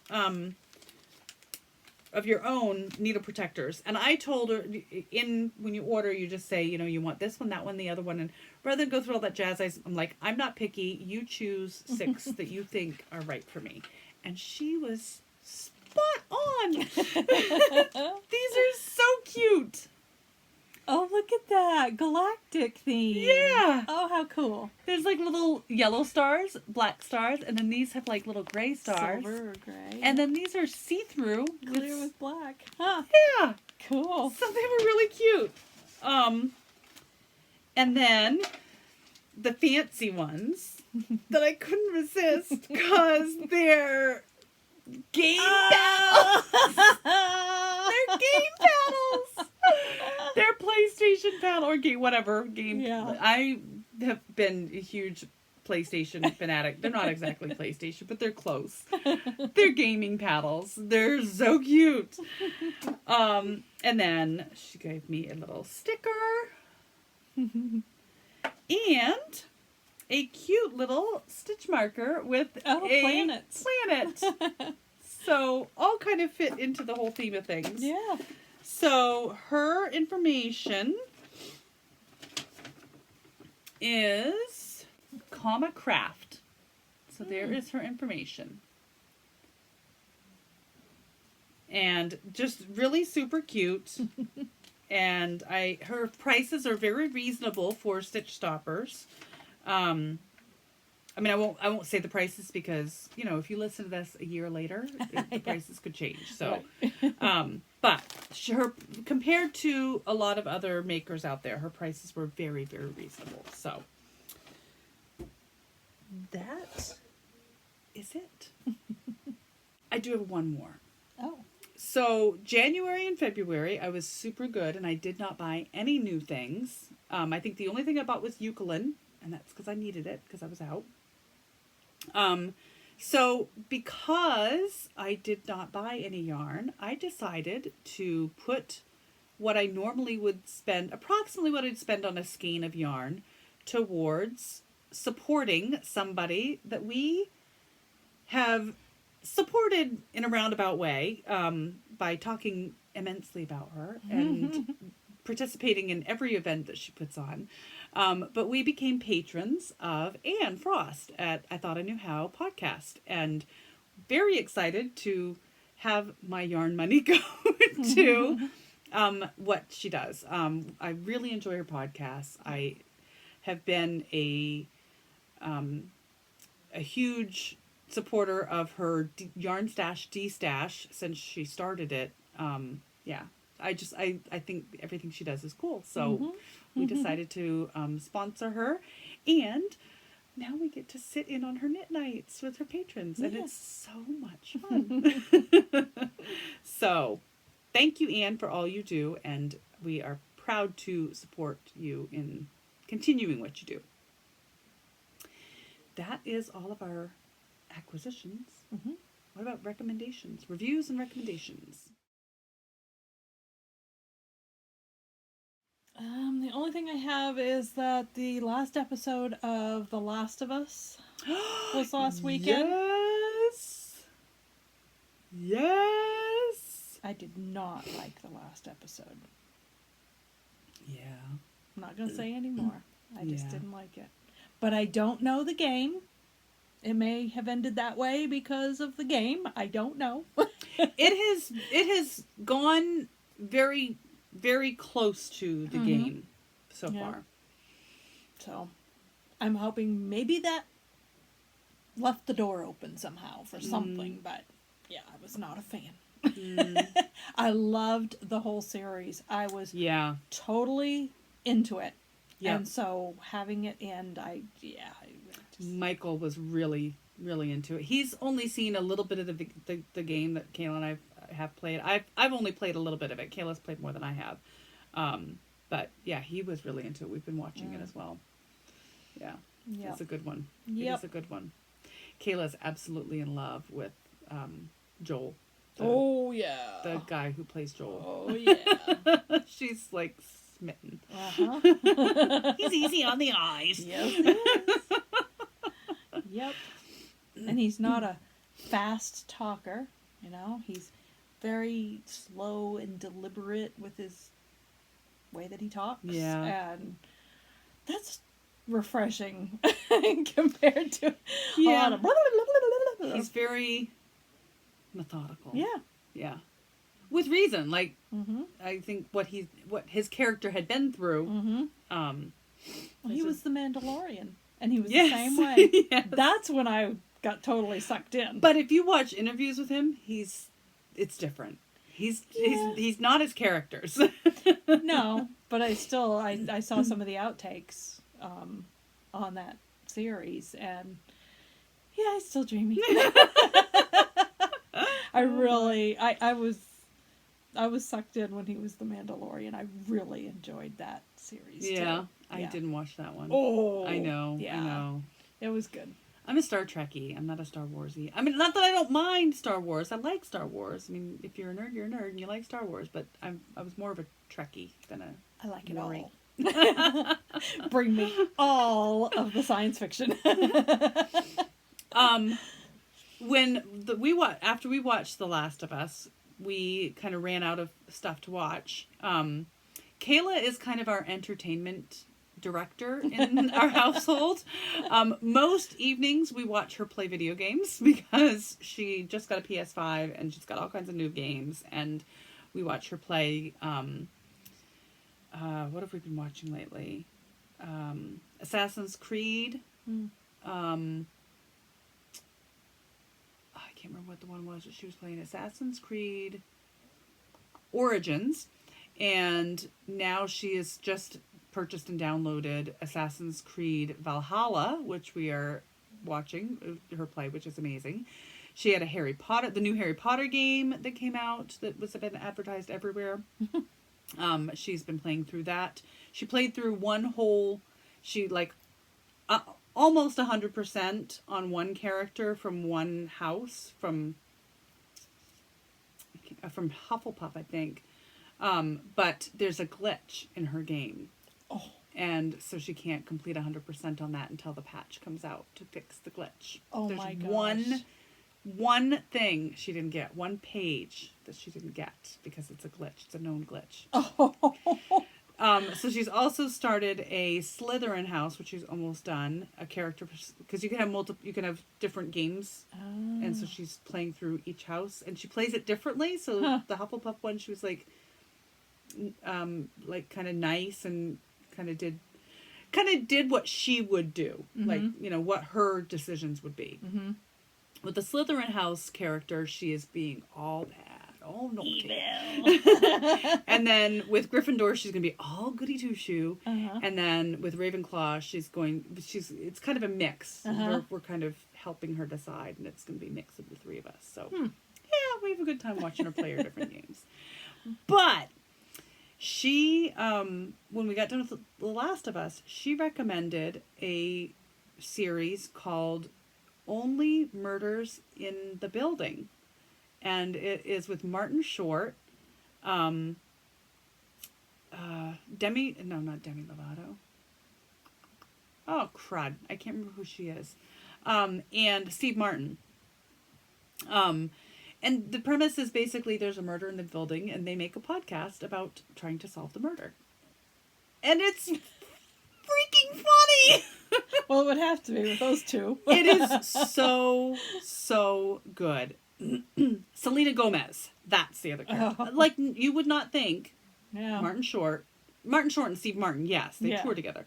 of your own needle protectors. And I told her, when you order, you just say, you want this one, that one, the other one. And rather than go through all that jazz, I'm like, I'm not picky. You choose 6 that you think are right for me. And she was spot on. These are so cute.
Oh, look at that. Galactic theme.
Yeah.
Oh, how cool.
There's like little yellow stars, black stars, and then these have like little gray stars.
Silver or gray.
And then these are see-through.
Clear with black. Huh.
Yeah.
Cool.
So they were really cute. And then the fancy ones that I couldn't resist because they're game paddles. They're game paddles. They're PlayStation paddle or game, whatever game.
Yeah.
I have been a huge PlayStation fanatic. They're not exactly PlayStation, but they're close. They're gaming paddles. They're so cute. And then she gave me a little sticker and a cute little stitch marker with a
planets.
planet. So all kind of fit into the whole theme of things.
Yeah.
So her information is Craft. So there is her information. And just really super cute. And her prices are very reasonable for stitch stoppers. I mean, I won't say the prices because, if you listen to this a year later, the prices could change. So,
right.
But her, compared to a lot of other makers out there, her prices were very, very reasonable. So, that is it. I do have one more.
Oh.
So, January and February, I was super good, and I did not buy any new things. I think the only thing I bought was eucalyptus, and that's because I needed it, because I was out. So, because I did not buy any yarn, I decided to put what I normally would spend, approximately what I'd spend on a skein of yarn, towards supporting somebody that we have supported in a roundabout way, by talking immensely about her and participating in every event that she puts on. But we became patrons of Anne Frost at I Thought I Knew How podcast, and very excited to have my yarn money go to what she does. I really enjoy her podcast. I have been a huge supporter of her Yarn Stash D-Stash since she started it. Yeah, I think everything she does is cool. So we decided to sponsor her, and now we get to sit in on her knit nights with her patrons, and it's so much fun. So thank you, Anne, for all you do, and we are proud to support you in continuing what you do. That is all of our acquisitions. What about recommendations? Reviews and recommendations.
The only thing I have is that the last episode of The Last of Us was last weekend.
Yes!
I did not like the last episode.
Yeah.
I'm not going to say any more. I just
Yeah.
didn't like it. But I don't know the game. It may have ended that way because of the game. I don't know.
It has gone very, very close to the game so far.
So I'm hoping maybe that left the door open somehow for something, but yeah, I was not a fan. I loved the whole series. I was totally into it. Yeah. And so having it end,
Michael was really, really into it. He's only seen a little bit of the game that Kayla and I have played. I've only played a little bit of it. Kayla's played more than I have. But yeah, he was really into it. We've been watching it as well. Yeah. Yep. It's a good one. It is a good one. Kayla's absolutely in love with Joel. The guy who plays Joel.
Oh yeah.
She's like smitten.
He's easy on the eyes. Yep. And he's not a fast talker, he's very slow and deliberate with his way that he talks.
Yeah.
And that's refreshing compared to a lot of...
He's very methodical.
Yeah.
Yeah. With reason. Like,
Mm-hmm.
I think what his character had been through.
Mm-hmm. Well, he was the Mandalorian, and he was
Yes.
the same way.
Yes.
That's when I got totally sucked in.
But if you watch interviews with him, it's different. He's not his characters.
No, but I saw some of the outtakes on that series, and yeah, he's still dreamy. I was sucked in when he was the Mandalorian. I really enjoyed that series too.
Yeah, I didn't watch that one.
Oh,
I know.
Yeah,
I know.
It was good.
I'm a Star Trekkie. I'm not a Star Warsy. I mean, not that I don't mind Star Wars. I like Star Wars. I mean, if you're a nerd, you're a nerd, and you like Star Wars. But I was more of a Trekkie than a.
I like it
Nori.
all. Bring me all of the science fiction.
After we watched The Last of Us, we kind of ran out of stuff to watch. Kayla is kind of our entertainment director in our household. Most evenings we watch her play video games because she just got a PS5 and she's got all kinds of new games, and we watch her play. What have we been watching lately? Assassin's Creed. I can't remember what the one was that she was playing. Assassin's Creed Origins. And now she has just purchased and downloaded Assassin's Creed Valhalla, which we are watching her play, which is amazing. She had the new Harry Potter game that came out that was been advertised everywhere. She's been playing through that. She played through almost 100% on one character from one house from Hufflepuff, I think. But there's a glitch in her game.
Oh.
And so she can't complete 100% on that until the patch comes out to fix the glitch.
Oh,
there's
my gosh.
one thing she didn't get, one page that she didn't get because it's a glitch. It's a known glitch.
Oh.
So she's also started a Slytherin house, which she's almost done. A character, because you can have different games, and so she's playing through each house, and she plays it differently. So the Hufflepuff one, she was like kind of nice and kind of did what she would do, like what her decisions would be. Mm-hmm. With the Slytherin house character, she is being all bad, all naughty. Evil. And then with Gryffindor, she's going to be all goody two-shoe. Uh-huh. And then with Ravenclaw, it's kind of a mix. Uh-huh. We're kind of helping her decide, and it's going to be a mix of the three of us. So, yeah, we have a good time watching her play her different games. But she, when we got done with The Last of Us, she recommended a series called Only Murders in the Building. And it is with Martin Short, not Demi Lovato. Oh, crud. I can't remember who she is. And Steve Martin. And the premise is basically there's a murder in the building and they make a podcast about trying to solve the murder. And it's freaking funny!
Well, it would have to be with those two.
It is so good. Selena Gomez. That's the other character. Oh. Like, you would not think.
Yeah.
Martin Short and Steve Martin, yes, they tour together.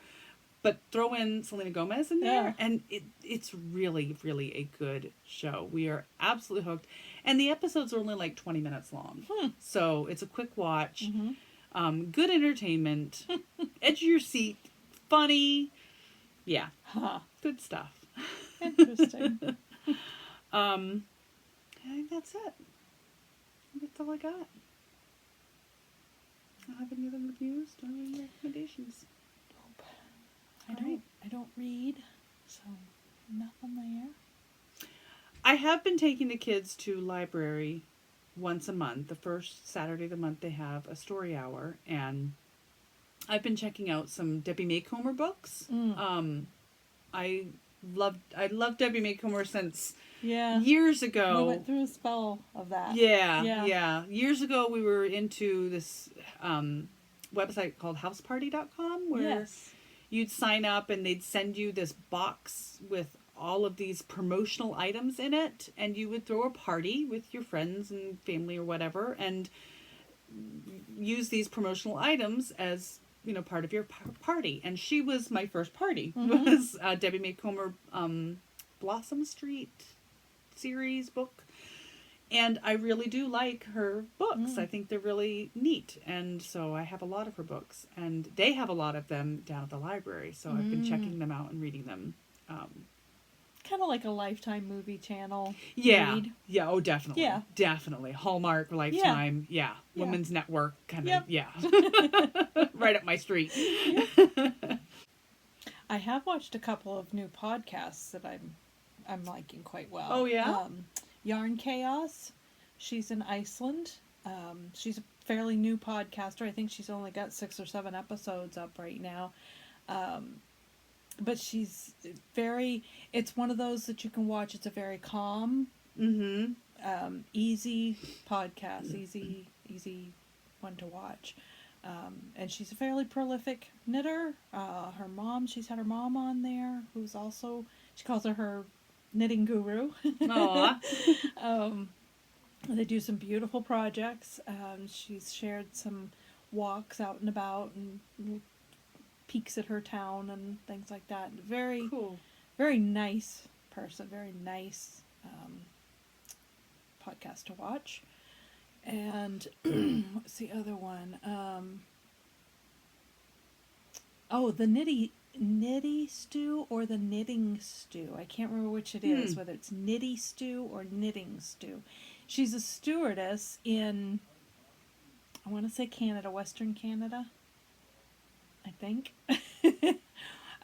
But throw in Selena Gomez in there, and it's really, really a good show. We are absolutely hooked. And the episodes are only like 20 minutes long. So it's a quick watch. Mm-hmm. Good entertainment. Edge of your seat. Funny. Yeah.
Huh.
Good stuff.
Interesting.
I think that's it. That's all I got. I don't have any other reviews. Don't have any recommendations.
Nope. I don't read, so nothing there.
I have been taking the kids to library once a month. The first Saturday of the month they have a story hour, and I've been checking out some Debbie Macomber books. I I loved Debbie Maycomer since
Yeah.
years ago.
We went through a spell of that.
Yeah. Years ago, we were into this website called houseparty.com where
Yes.
you'd sign up and they'd send you this box with all of these promotional items in it, and you would throw a party with your friends and family or whatever and use these promotional items as, you know, part of your party. And she was my first party. Was Debbie Maycomer Blossom Street series book. And I really do like her books. I think they're really neat. And so I have a lot of her books. And they have a lot of them down at the library. So I've been checking them out and reading them.
Kind of like a Lifetime movie channel.
Yeah.
read.
Yeah. Oh, definitely.
Yeah.
Definitely. Hallmark, Lifetime. Yeah. Women's Network. Kind of.
Yep.
Yeah. Right up my street.
I have watched a couple of new podcasts that I'm liking quite well.
Oh, yeah?
Yarn Chaos. She's in Iceland. She's a fairly new podcaster. I think she's only got 6 or 7 episodes up right now. But she's it's one of those that you can watch. It's a very calm, easy podcast, easy one to watch. And she's a fairly prolific knitter. She's had her mom on there, who's also, she calls her knitting guru.
Aww.
They do some beautiful projects. She's shared some walks out and about and peeks at her town and things like that. Very
cool.
Very nice person. Very nice podcast to watch. And what's the other one? The Nitty Stew or the Knitting Stew. I can't remember which it is, whether it's Nitty Stew or Knitting Stew. She's a stewardess in, I want to say Canada, Western Canada, I think.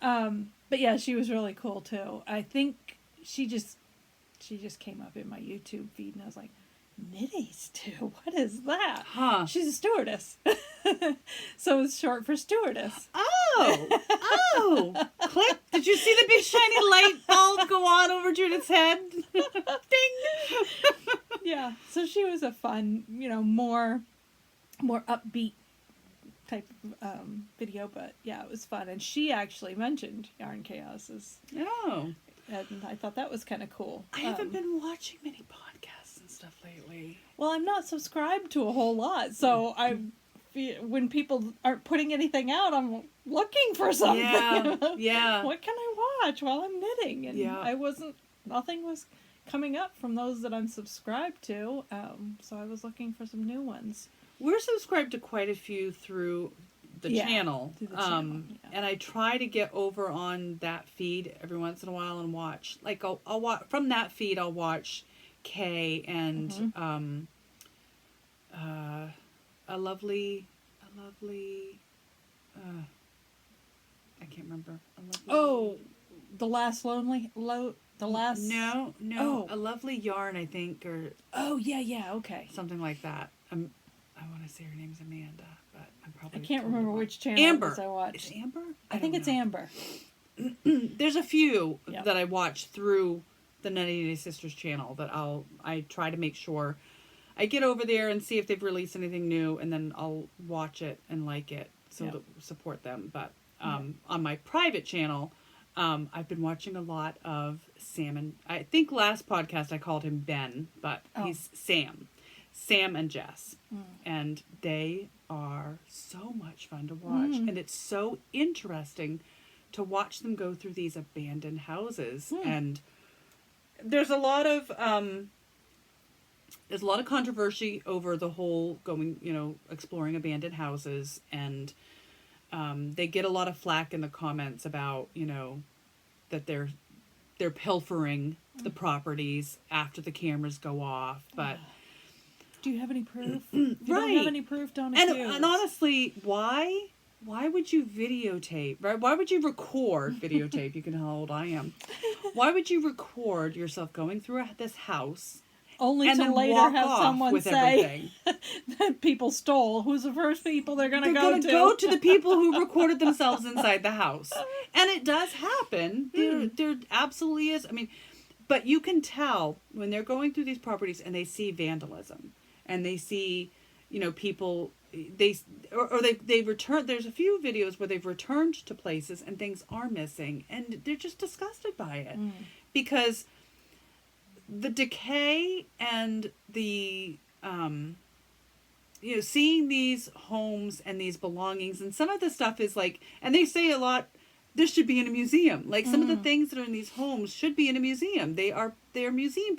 But yeah, she was really cool too. I think she just came up in my YouTube feed and I was like, Nitty Stew? What is that?
Huh.
She's a stewardess. So it's short for stewardess.
Oh! Click! Did you see the big shiny light bulb go on over Judith's head? Ding!
Yeah, so she was a fun, more upbeat type of video, but yeah, it was fun. And she actually mentioned Yarn Chaos.
Oh.
And I thought that was kind of cool.
I haven't been watching many podcasts and stuff lately.
Well, I'm not subscribed to a whole lot, so when people aren't putting anything out, I'm looking for something.
Yeah.
What can I watch while I'm knitting? And nothing was coming up from those that I'm subscribed to, so I was looking for some new ones.
We're subscribed to quite a few through the channel. And I try to get over on that feed every once in a while and watch. Like I'll watch from that feed. I'll watch Kay and a lovely. I can't remember.
The last
No.
Oh.
A lovely yarn, I think, or
okay.
something like that. I want to say her name's Amanda, but I'm probably.
I can't remember which channel
Amber.
I watched.
Is it Amber?
I think it's Amber.
There's a few that I watch through the Nutty Nitty Sisters channel that I try to make sure I get over there and see if they've released anything new, and then I'll watch it and like it to support them. But on my private channel, I've been watching a lot of Sam. I think last podcast I called him Ben, but he's Sam and Jess. And they are so much fun to watch. And it's so interesting to watch them go through these abandoned houses. And there's a lot of controversy over the whole exploring abandoned houses, and they get a lot of flack in the comments about that they're pilfering the properties after the cameras go off. But
do you have any proof? If you don't have any proof, don't accuse.
And honestly, why would you videotape? Right? Why would you videotape? You can know how old I am. Why would you record yourself going through this house
Only
and
to
then
later
walk
have
off
someone
with
say
everything.
that people stole. Who's the first people they're going to go to?
Go to the people who recorded themselves inside the house. And it does happen. There absolutely is. I mean, but you can tell when they're going through these properties and they see vandalism and they see, people, they return. There's a few videos where they've returned to places and things are missing and they're just disgusted by it because the decay and the, seeing these homes and these belongings, and some of the stuff is like, and they say a lot, this should be in a museum. Like some of the things that are in these homes should be in a museum. They're museum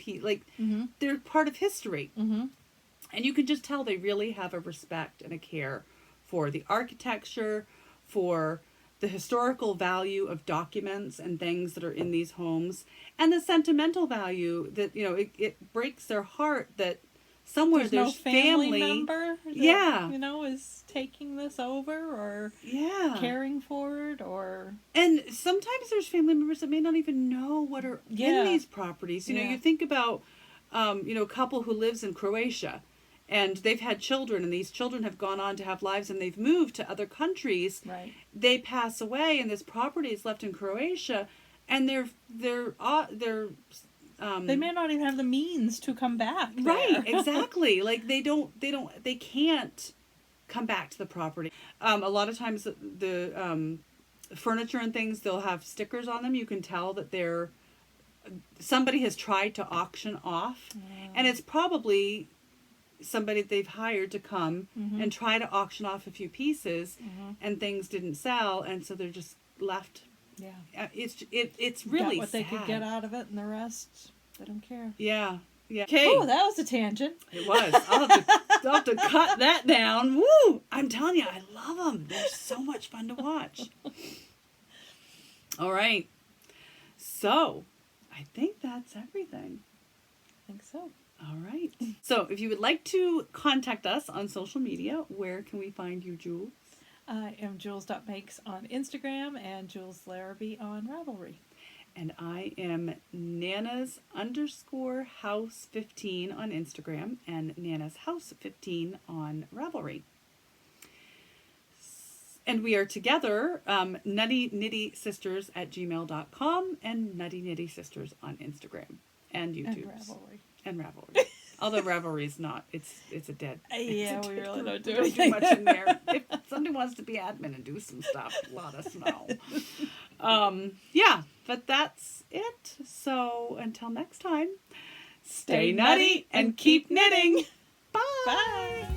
they're part of history. And you can just tell they really have a respect and a care for the architecture, for the historical value of documents and things that are in these homes, and the sentimental value that, it breaks their heart that somewhere there's
no family member that, is taking this over or caring for it, or
and sometimes there's family members that may not even know what are in these properties. You think about a couple who lives in Croatia and they've had children, and these children have gone on to have lives and they've moved to other countries.
Right.
They pass away and this property is left in Croatia, and they're
they may not even have the means to come back there.
Right, exactly. Like they can't come back to the property. A lot of times the furniture and things, they'll have stickers on them. You can tell that somebody has tried to auction off, and it's probably somebody they've hired to come and try to auction off a few pieces, and things didn't sell, and so they're just left. Yeah, it's really
got what
sad.
They could get out of it, and the rest they don't care.
Yeah. Okay.
Oh, that was a tangent.
It was. I'll have to cut that down. Woo! I'm telling you, I love them. They're so much fun to watch. All right. So, I think that's everything.
I think so.
All right. So, if you would like to contact us on social media, where can we find you, Jules?
I am Jules.makes on Instagram and Jules Larrabee on Ravelry.
And I am Nanas_house15 on Instagram and nanashouse15 on Ravelry. And we are together, nuttynitty sisters@gmail.com and Nutty Nitty Sisters on Instagram and YouTube. And Ravelry. Although Ravelry's not, it's a dead.
Yeah, we really don't do
much in there. If somebody wants to be admin and do some stuff, let us know. But that's it. So until next time, stay nutty and keep knitting. Bye.
Bye.